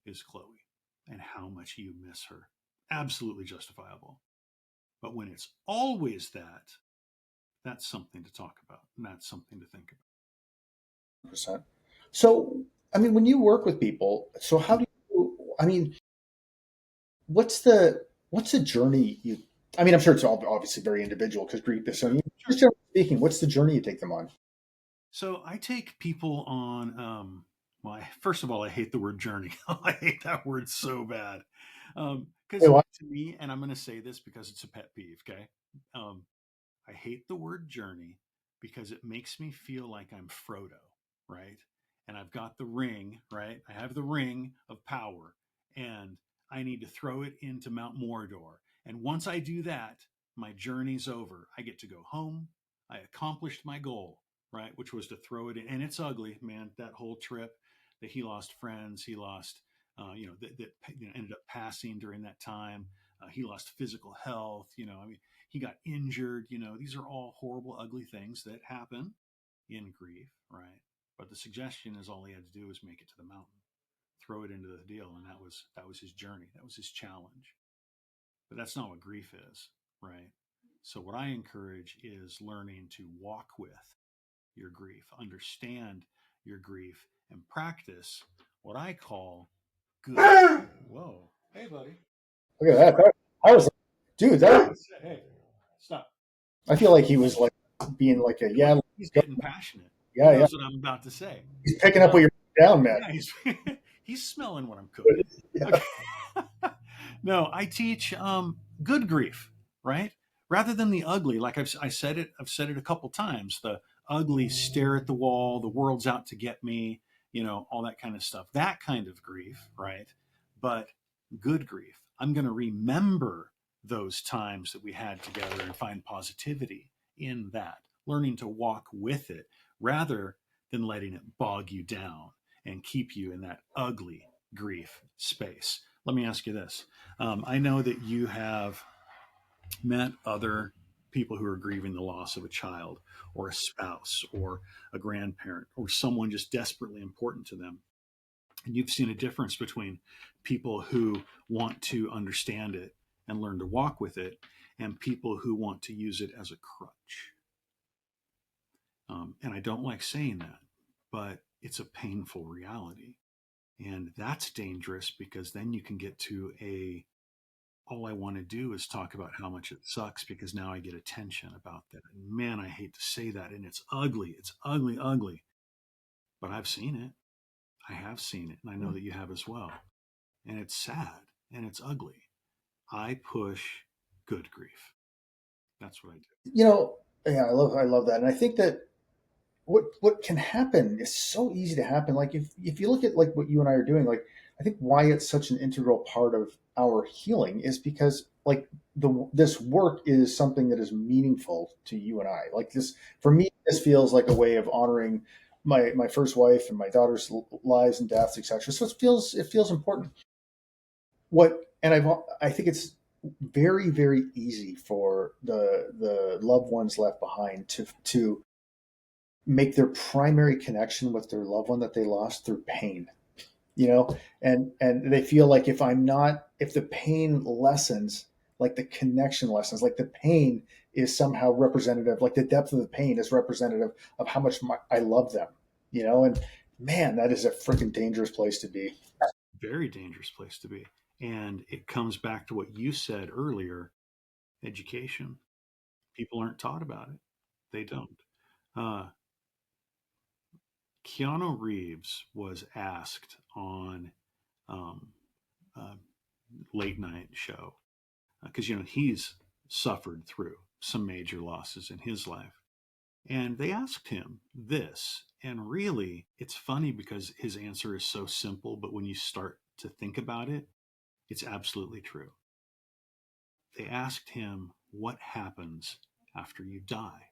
is Chloe and how much you miss her. Absolutely justifiable. But when it's always that, that's something to talk about and that's something to think about. 100%. So, I mean, when you work with people, so how do you, I mean, what's the journey you, I mean, I'm sure it's all obviously very individual because grief is so, Sure. just generally speaking, what's the journey you take them on? So I take people on. Well, first of all, I hate the word journey. I hate that word so bad Hey, because well, to me, and I'm going to say this because it's a pet peeve. Okay, um, I hate the word journey because it makes me feel like I'm Frodo, right? And I've got the ring, right? I have the ring of power, and I need to throw it into Mount Mordor. And once I do that, my journey's over. I get to go home. I accomplished my goal, right? Which was to throw it in. And it's ugly, man. That whole trip, that he lost friends, he lost, that ended up passing during that time. He lost physical health. I mean, he got injured. These are all horrible, ugly things that happen in grief, right? But the suggestion is all he had to do was make it to the mountain, throw it into the deal, and that was his journey. That was his challenge. But that's not what grief is, right? So what I encourage is learning to walk with your grief, understand your grief, and practice what I call good. Whoa, hey, buddy, look at that. I was like, dude, that, hey, stop. I feel like he was like being like a, Well, yeah, he's go. getting passionate. He Yeah, yeah. knows what I'm about to say. He's picking up what Um, you're putting down, man. yeah, he's he's smelling what I'm cooking. Yeah. Okay. No, I teach good grief, right? Rather than the ugly. Like I've said it a couple times. The ugly stare at the wall. The world's out to get me. All that kind of stuff. That kind of grief, right? But good grief. I'm going to remember those times that we had together and find positivity in that. Learning to walk with it rather than letting it bog you down and keep you in that ugly grief space. Let me ask you this. I know that you have met other people who are grieving the loss of a child or a spouse or a grandparent or someone just desperately important to them. And you've seen a difference between people who want to understand it and learn to walk with it and people who want to use it as a crutch. And I don't like saying that, but it's a painful reality. And that's dangerous because then you can get to all I want to do is talk about how much it sucks because now I get attention about that. And man, I hate to say that. And it's ugly. It's ugly, ugly. But I've seen it. I have seen it. And I know that you have as well. And it's sad and it's ugly. I push good grief. That's what I do. You know, yeah, I love that. And I think that what can happen is so easy to happen. Like if you look at like what you and I are doing, like I think why it's such an integral part of our healing is because like this work is something that is meaningful to you and I. Like this for me, this feels like a way of honoring my first wife and my daughter's lives and deaths, etc. So it feels important. What and I think it's very easy for the loved ones left behind to make their primary connection with their loved one that they lost through pain, you know, and they feel like if the pain lessens, like the connection lessens, like the pain is somehow representative, like the depth of the pain is representative of how much I love them, and man, that is a freaking dangerous place to be. Very dangerous place to be. And it comes back to what you said earlier, education. People aren't taught about it. They don't. Uh, Keanu Reeves was asked on um, a late night show because he's suffered through some major losses in his life, and they asked him this, and really, it's funny because his answer is so simple, but when you start to think about it, it's absolutely true. They asked him what happens after you die.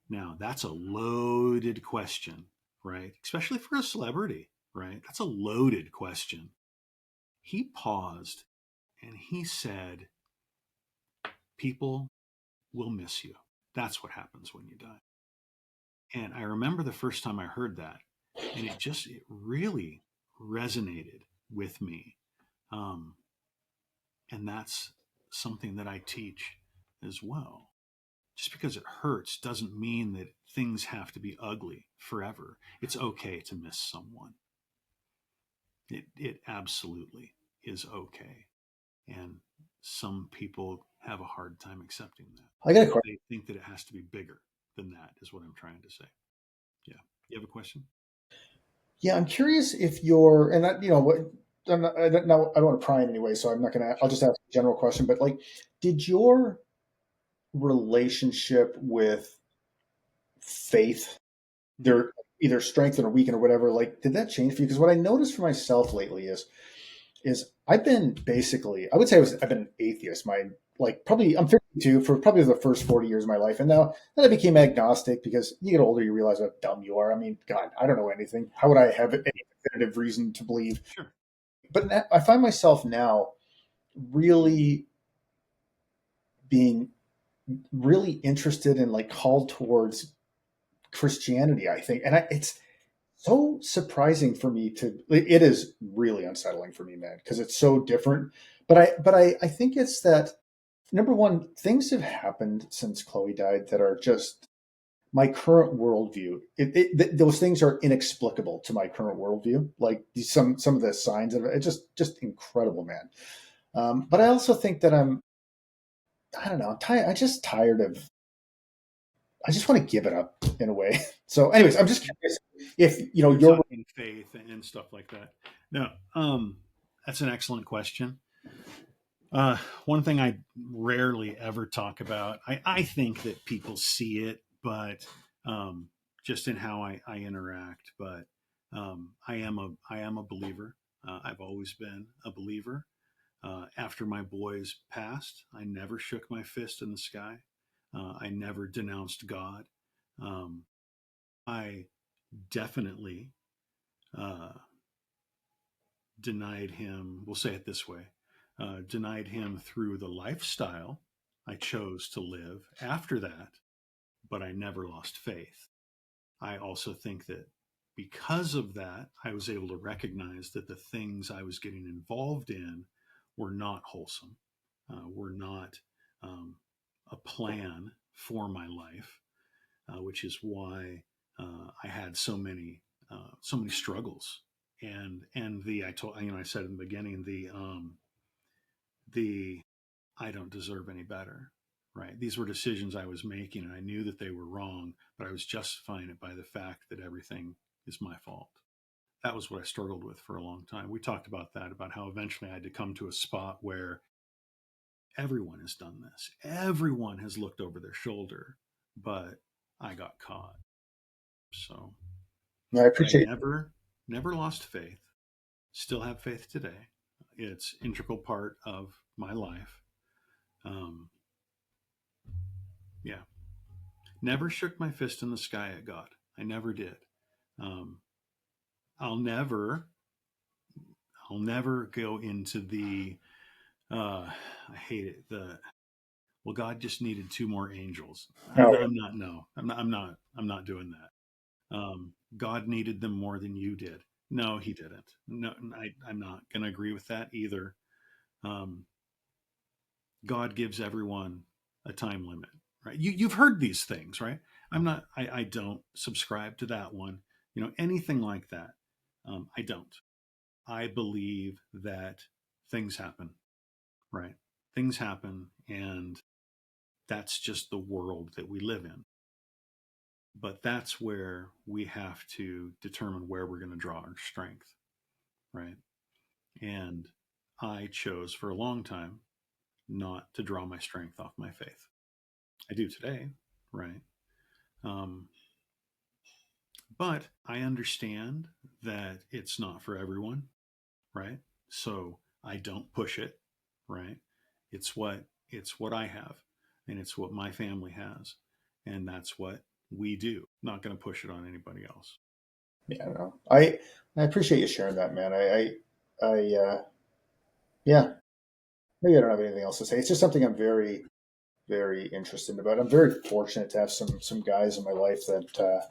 Now, that's a loaded question, right? Especially for a celebrity, right? That's a loaded question. He paused and he said, people will miss you. That's what happens when you die. And I remember the first time I heard that, and it really resonated with me. Um, and that's something that I teach as well. Just because it hurts doesn't mean that things have to be ugly forever. It's okay to miss someone. It absolutely is okay. And some people have a hard time accepting that. I got a question. They think that it has to be bigger than that, is what I'm trying to say. Yeah. You have a question? Yeah, I'm curious if you're, and that, you know, what, I don't want to pry in anyway, so I'm not gonna. I'll Sure. just ask a general question. But like, did your relationship with faith, Mhm. there either strengthen or weaken or whatever, like, did that change for you? Because what I noticed for myself lately is I've been basically, I would say I've been an atheist. My like probably I'm 52 for probably the first 40 years of my life, and now then I became agnostic because you get older, you realize how dumb you are. I mean, God, I don't know anything. How would I have any definitive reason to believe? Sure. But I find myself now really being really interested and like called towards Christianity. I think, and it's so surprising for me to. It is really unsettling for me, man, because it's so different. But I think it's that number one, things have happened since Chloe died that are just my current worldview. Those things are inexplicable to my current worldview. Like some of the signs of it, it's just incredible, man. But I also think that I don't know, I'm tired. I'm just tired of. I just want to give it up in a way. So, anyways, I'm just curious if you know You're your. talking faith and stuff like that. No, that's an excellent question. One thing I rarely ever talk about, I think that people see it, but just in how I interact. But I am a believer. I've always been a believer. After my boys passed, I never shook my fist in the sky. I never denounced God. Um, I definitely uh, denied him, we'll say it this way, denied him through the lifestyle I chose to live after that, but I never lost faith. I also think that because of that, I was able to recognize that the things I was getting involved in were not wholesome, were not um, a plan for my life, which is why I had so many struggles. And the I told I said in the beginning the I don't deserve any better. Right. These were decisions I was making, and I knew that they were wrong, but I was justifying it by the fact that everything is my fault. That was what I struggled with for a long time. We talked about that, about how eventually I had to come to a spot where everyone has done this. Everyone has looked over their shoulder, but I got caught. So, I but I appreciate. never lost faith. Still have faith today. It's integral part of my life. Um, yeah, never shook my fist in the sky at God. I never did. Um, I'll never, I'll never go into the. I hate it. The well, God just needed two more angels. Oh, I'm not. No, I'm not. I'm not. I'm not doing that. God needed them more than you did. No, He didn't. No, I'm not going to agree with that either. Um, God gives everyone a time limit, right? You've heard these things, right? I don't subscribe to that one. Anything like that. I don't. I believe that things happen, right? Things happen, and that's just the world that we live in. But that's where we have to determine where we're going to draw our strength, right? And I chose for a long time not to draw my strength off my faith. I do today, right? Um, but I understand that it's not for everyone, right? So I don't push it, right? It's what it's what I have, and it's what my family has, and that's what we do. Not going to push it on anybody else. yeah, I don't know. I appreciate you sharing that, man. Yeah, maybe I don't have anything else to say. It's just something I'm very interested about. I'm very fortunate to have some guys in my life that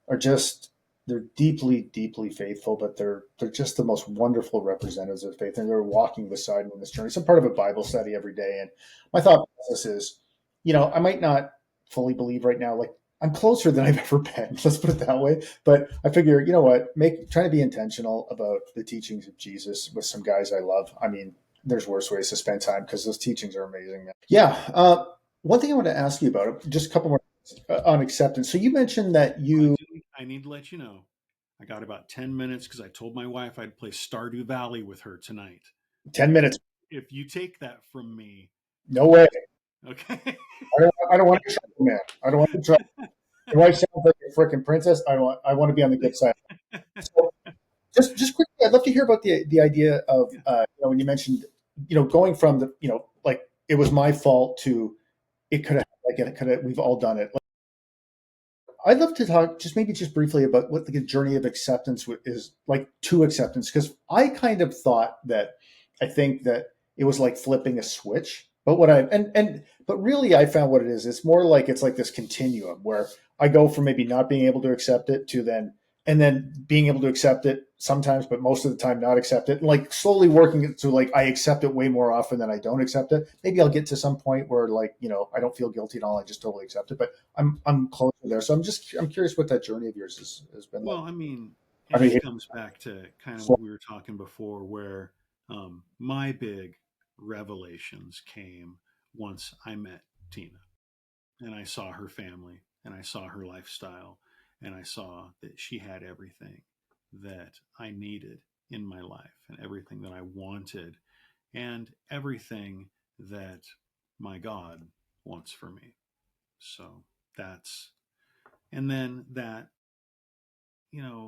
are just they're deeply, deeply faithful, but they're just the most wonderful representatives of faith, and they're walking beside me in this journey. So I'm part of a Bible study every day, and my thought process is, I might not fully believe right now, like I'm closer than I've ever been. Let's put it that way. But I figure, you know what, trying to be intentional about the teachings of Jesus with some guys I love. I mean, there's worse ways to spend time because those teachings are amazing, man. Yeah. One thing I want to ask you about, just a couple more on acceptance. So you mentioned that I you do. I need to let you know. I got about 10 minutes because I told my wife I'd play Stardew Valley with her tonight. 10 minutes. If you take that from me, No way. okay. I don't want to trouble, man. I don't want to trouble. Your wife sounds like a freaking princess. I want to be on the good side. So just quickly, I'd love to hear about the idea of Yeah. when you mentioned going from the like it was my fault to it could have like it could have we've all done it. I'd love to talk just maybe just briefly about what the journey of acceptance is like to acceptance, because I kind of thought that I think that it was like flipping a switch. But what I but really I found what it is. It's more like it's like this continuum where I go from maybe not being able to accept it to then being able to accept it sometimes, but most of the time not accept it. And like slowly working it to like I accept it way more often than I don't accept it. Maybe I'll get to some point where like, I don't feel guilty at all. I just totally accept it. But I'm closer there. So I'm curious what that journey of yours has been like. Well, I mean, I it mean, just comes back to kind of what we were talking before, where my big revelations came once I met Tina and I saw her family and I saw her lifestyle and I saw that she had everything that I needed in my life and everything that I wanted and everything that my God wants for me. So that's, and then that,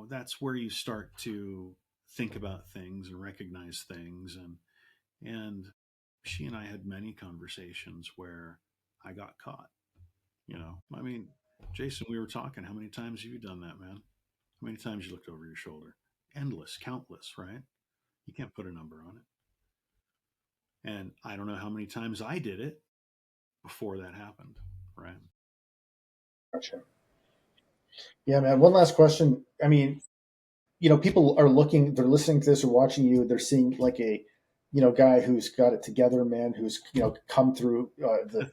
that's where you start to think about things and recognize things. And she and I had many conversations where I got caught. I mean, Jason, we were talking. How many times have you done that, man? How many times you looked over your shoulder? Endless, countless, right? You can't put a number on it. And I don't know how many times I did it before that happened, right? gotcha. Yeah, man. One last question. I mean, people are looking, they're listening to this or watching you. They're seeing like a, guy who's got it together, man, who's come through the.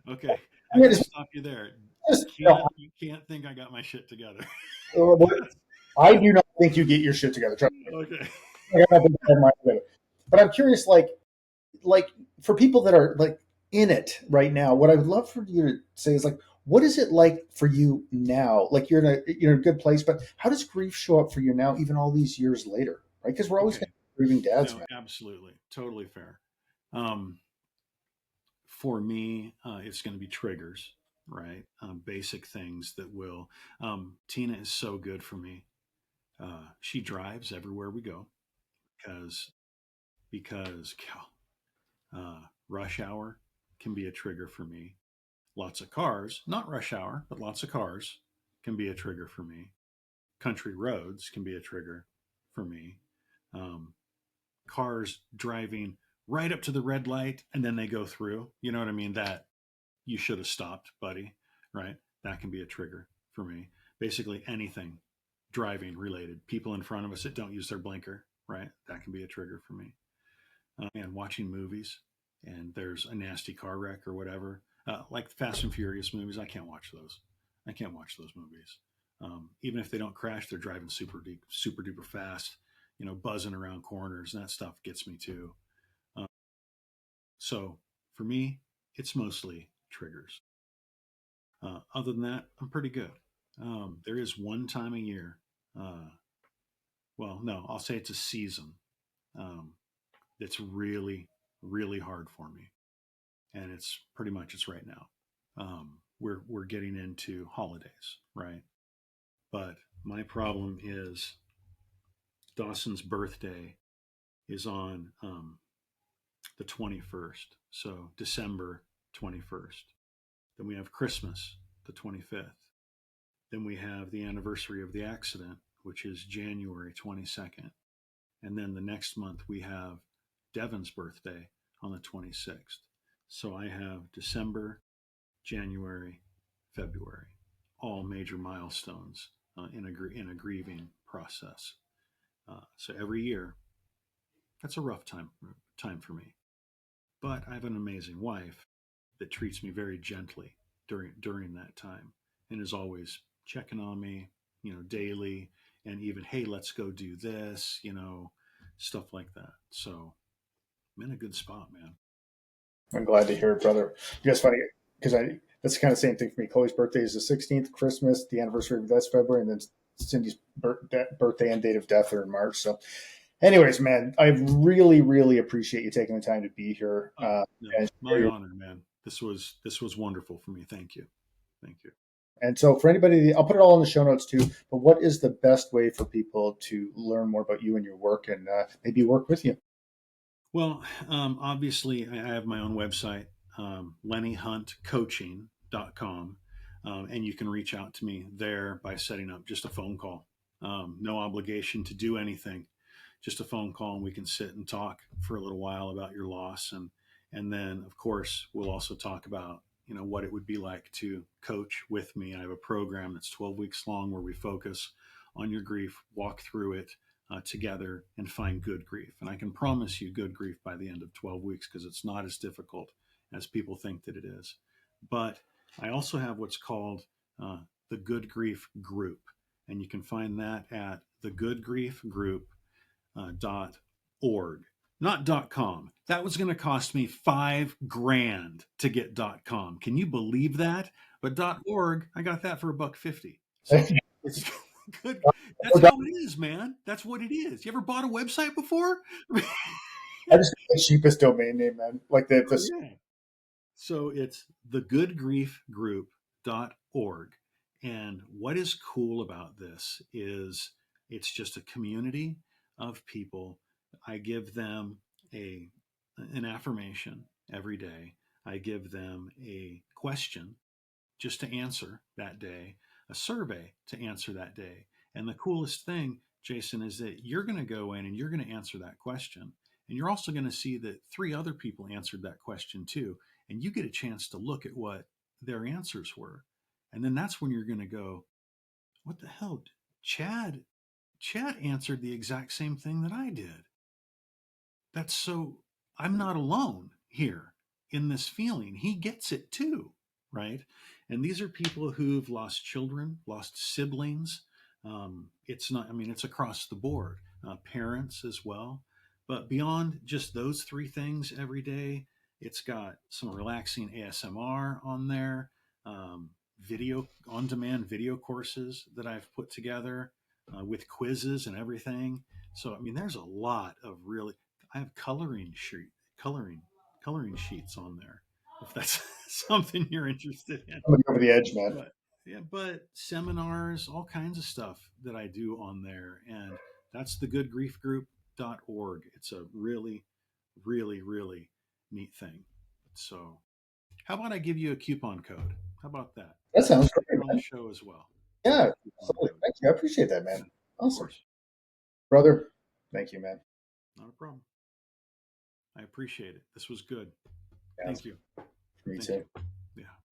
Okay, I I mean, got to stop you there. just, You can't think I got my shit together. I do not think you get your shit together. Trust me. Okay. I got nothing to mind together. But I'm curious, like for people that are like in it right now, what I would love for you to say is like, what is it like for you now? Like you're in a good place, but how does grief show up for you now, even all these years later, right? Because we're always going Okay. to be grieving dads, No, man. absolutely. Totally fair. Um, for me, it's going to be triggers, right? Basic things that will. Tina is so good for me. She drives everywhere we go because because rush hour can be a trigger for me. Lots of cars, not rush hour, but lots of cars can be a trigger for me. Country roads can be a trigger for me. Um, Cars driving right up to the red light and then they go through. You know what I mean? That you should have stopped, buddy. Right? That can be a trigger for me. Basically, anything driving related. People in front of us that don't use their blinker. Right? That can be a trigger for me. And watching movies and there's a nasty car wreck or whatever, like Fast and Furious movies, I can't watch those. I can't watch those movies. Even if they don't crash, they're driving super duper fast, buzzing around corners, and that stuff gets me too. Um, so for me, it's mostly triggers. Other than that, I'm pretty good. There is one time a year. Uh, well, no, I'll say it's a season um, that's really, really hard for me, and it's right now. We're getting into holidays, right? But my problem is Dawson's birthday is on the 21st, so December 21st. Then we have Christmas, the 25th. Then we have the anniversary of the accident, which is January 22nd. And then the next month we have Devin's birthday on the 26th. So I have December, January, February, all major milestones. in a grieving process. So every year, that's a rough time for me. But I have an amazing wife that treats me very gently during that time, and is always checking on me, daily, and even, hey, let's go do this, stuff like that. So I'm in a good spot, man. I'm glad to hear it, brother. You guys funny because I that's the kind of same thing for me. Chloe's birthday is the 16th. Christmas, the anniversary of that's February, and then Cindy's birthday and date of death are in March. So, anyways, man, I really, really appreciate you taking the time to be here Oh no, and share my your. honor, man. This was wonderful for me. Thank you, thank you. And so, for anybody, I'll put it all in the show notes too. But what is the best way for people to learn more about you and your work, and maybe work with you? Well, obviously, I have my own website, lennyhuntcoaching.com, and you can reach out to me there by setting up just a phone call. No obligation to do anything, just a phone call, and we can sit and talk for a little while about your loss, and then, of course, we'll also talk about what it would be like to coach with me. I have a program that's 12 weeks long where we focus on your grief, walk through it together, and find good grief. And I can promise you good grief by the end of 12 weeks because it's not as difficult as people think that it is. But I also have what's called uh, the Good Grief Group, and you can find that at thegoodgriefgroup.org. Not .com. That was going to cost me 5 grand to get .com. Can you believe that? But .org, I got that for a buck 50. So it's good. That's how it is, man. That's what it is. You ever bought a website before? I just the cheapest domain name, man. Like Oh the yeah. So it's thegoodgriefgroup.org. And what is cool about this is it's just a community of people. I give them a an affirmation every day. I give them a question just to answer that day, a survey to answer that day. And the coolest thing, Jason, is that you're going to go in and you're going to answer that question. And you're also going to see that 3 other people answered that question too. And you get a chance to look at what their answers were. And then that's when you're going to go, what the hell? Chad, Chad answered the exact same thing that I did. That's so, I'm not alone here in this feeling. He gets it too, right? And these are people who've lost children, lost siblings. It's not, I mean, it's across the board, parents as well. But beyond just those 3 things every day, it's got some relaxing ASMR on there, video on demand video courses that I've put together with quizzes and everything. So, I mean, there's a lot of really, I have coloring coloring sheets on there if that's something you're interested in. somebody over the edge, man. But yeah, but seminars, all kinds of stuff that I do on there, and that's the goodgriefgroup.org. It's a really, really, really neat thing. So, how about I give you a coupon code? How about that? That I'll sounds say great, it on the man. show as well. Give you Yeah, a coupon absolutely. code. Thank you. I appreciate that, Yeah, man. of Awesome, course, brother. Thank you, man. not a problem. I appreciate it. This was good. Yeah, Thank you. for me Thank too. you. Yeah.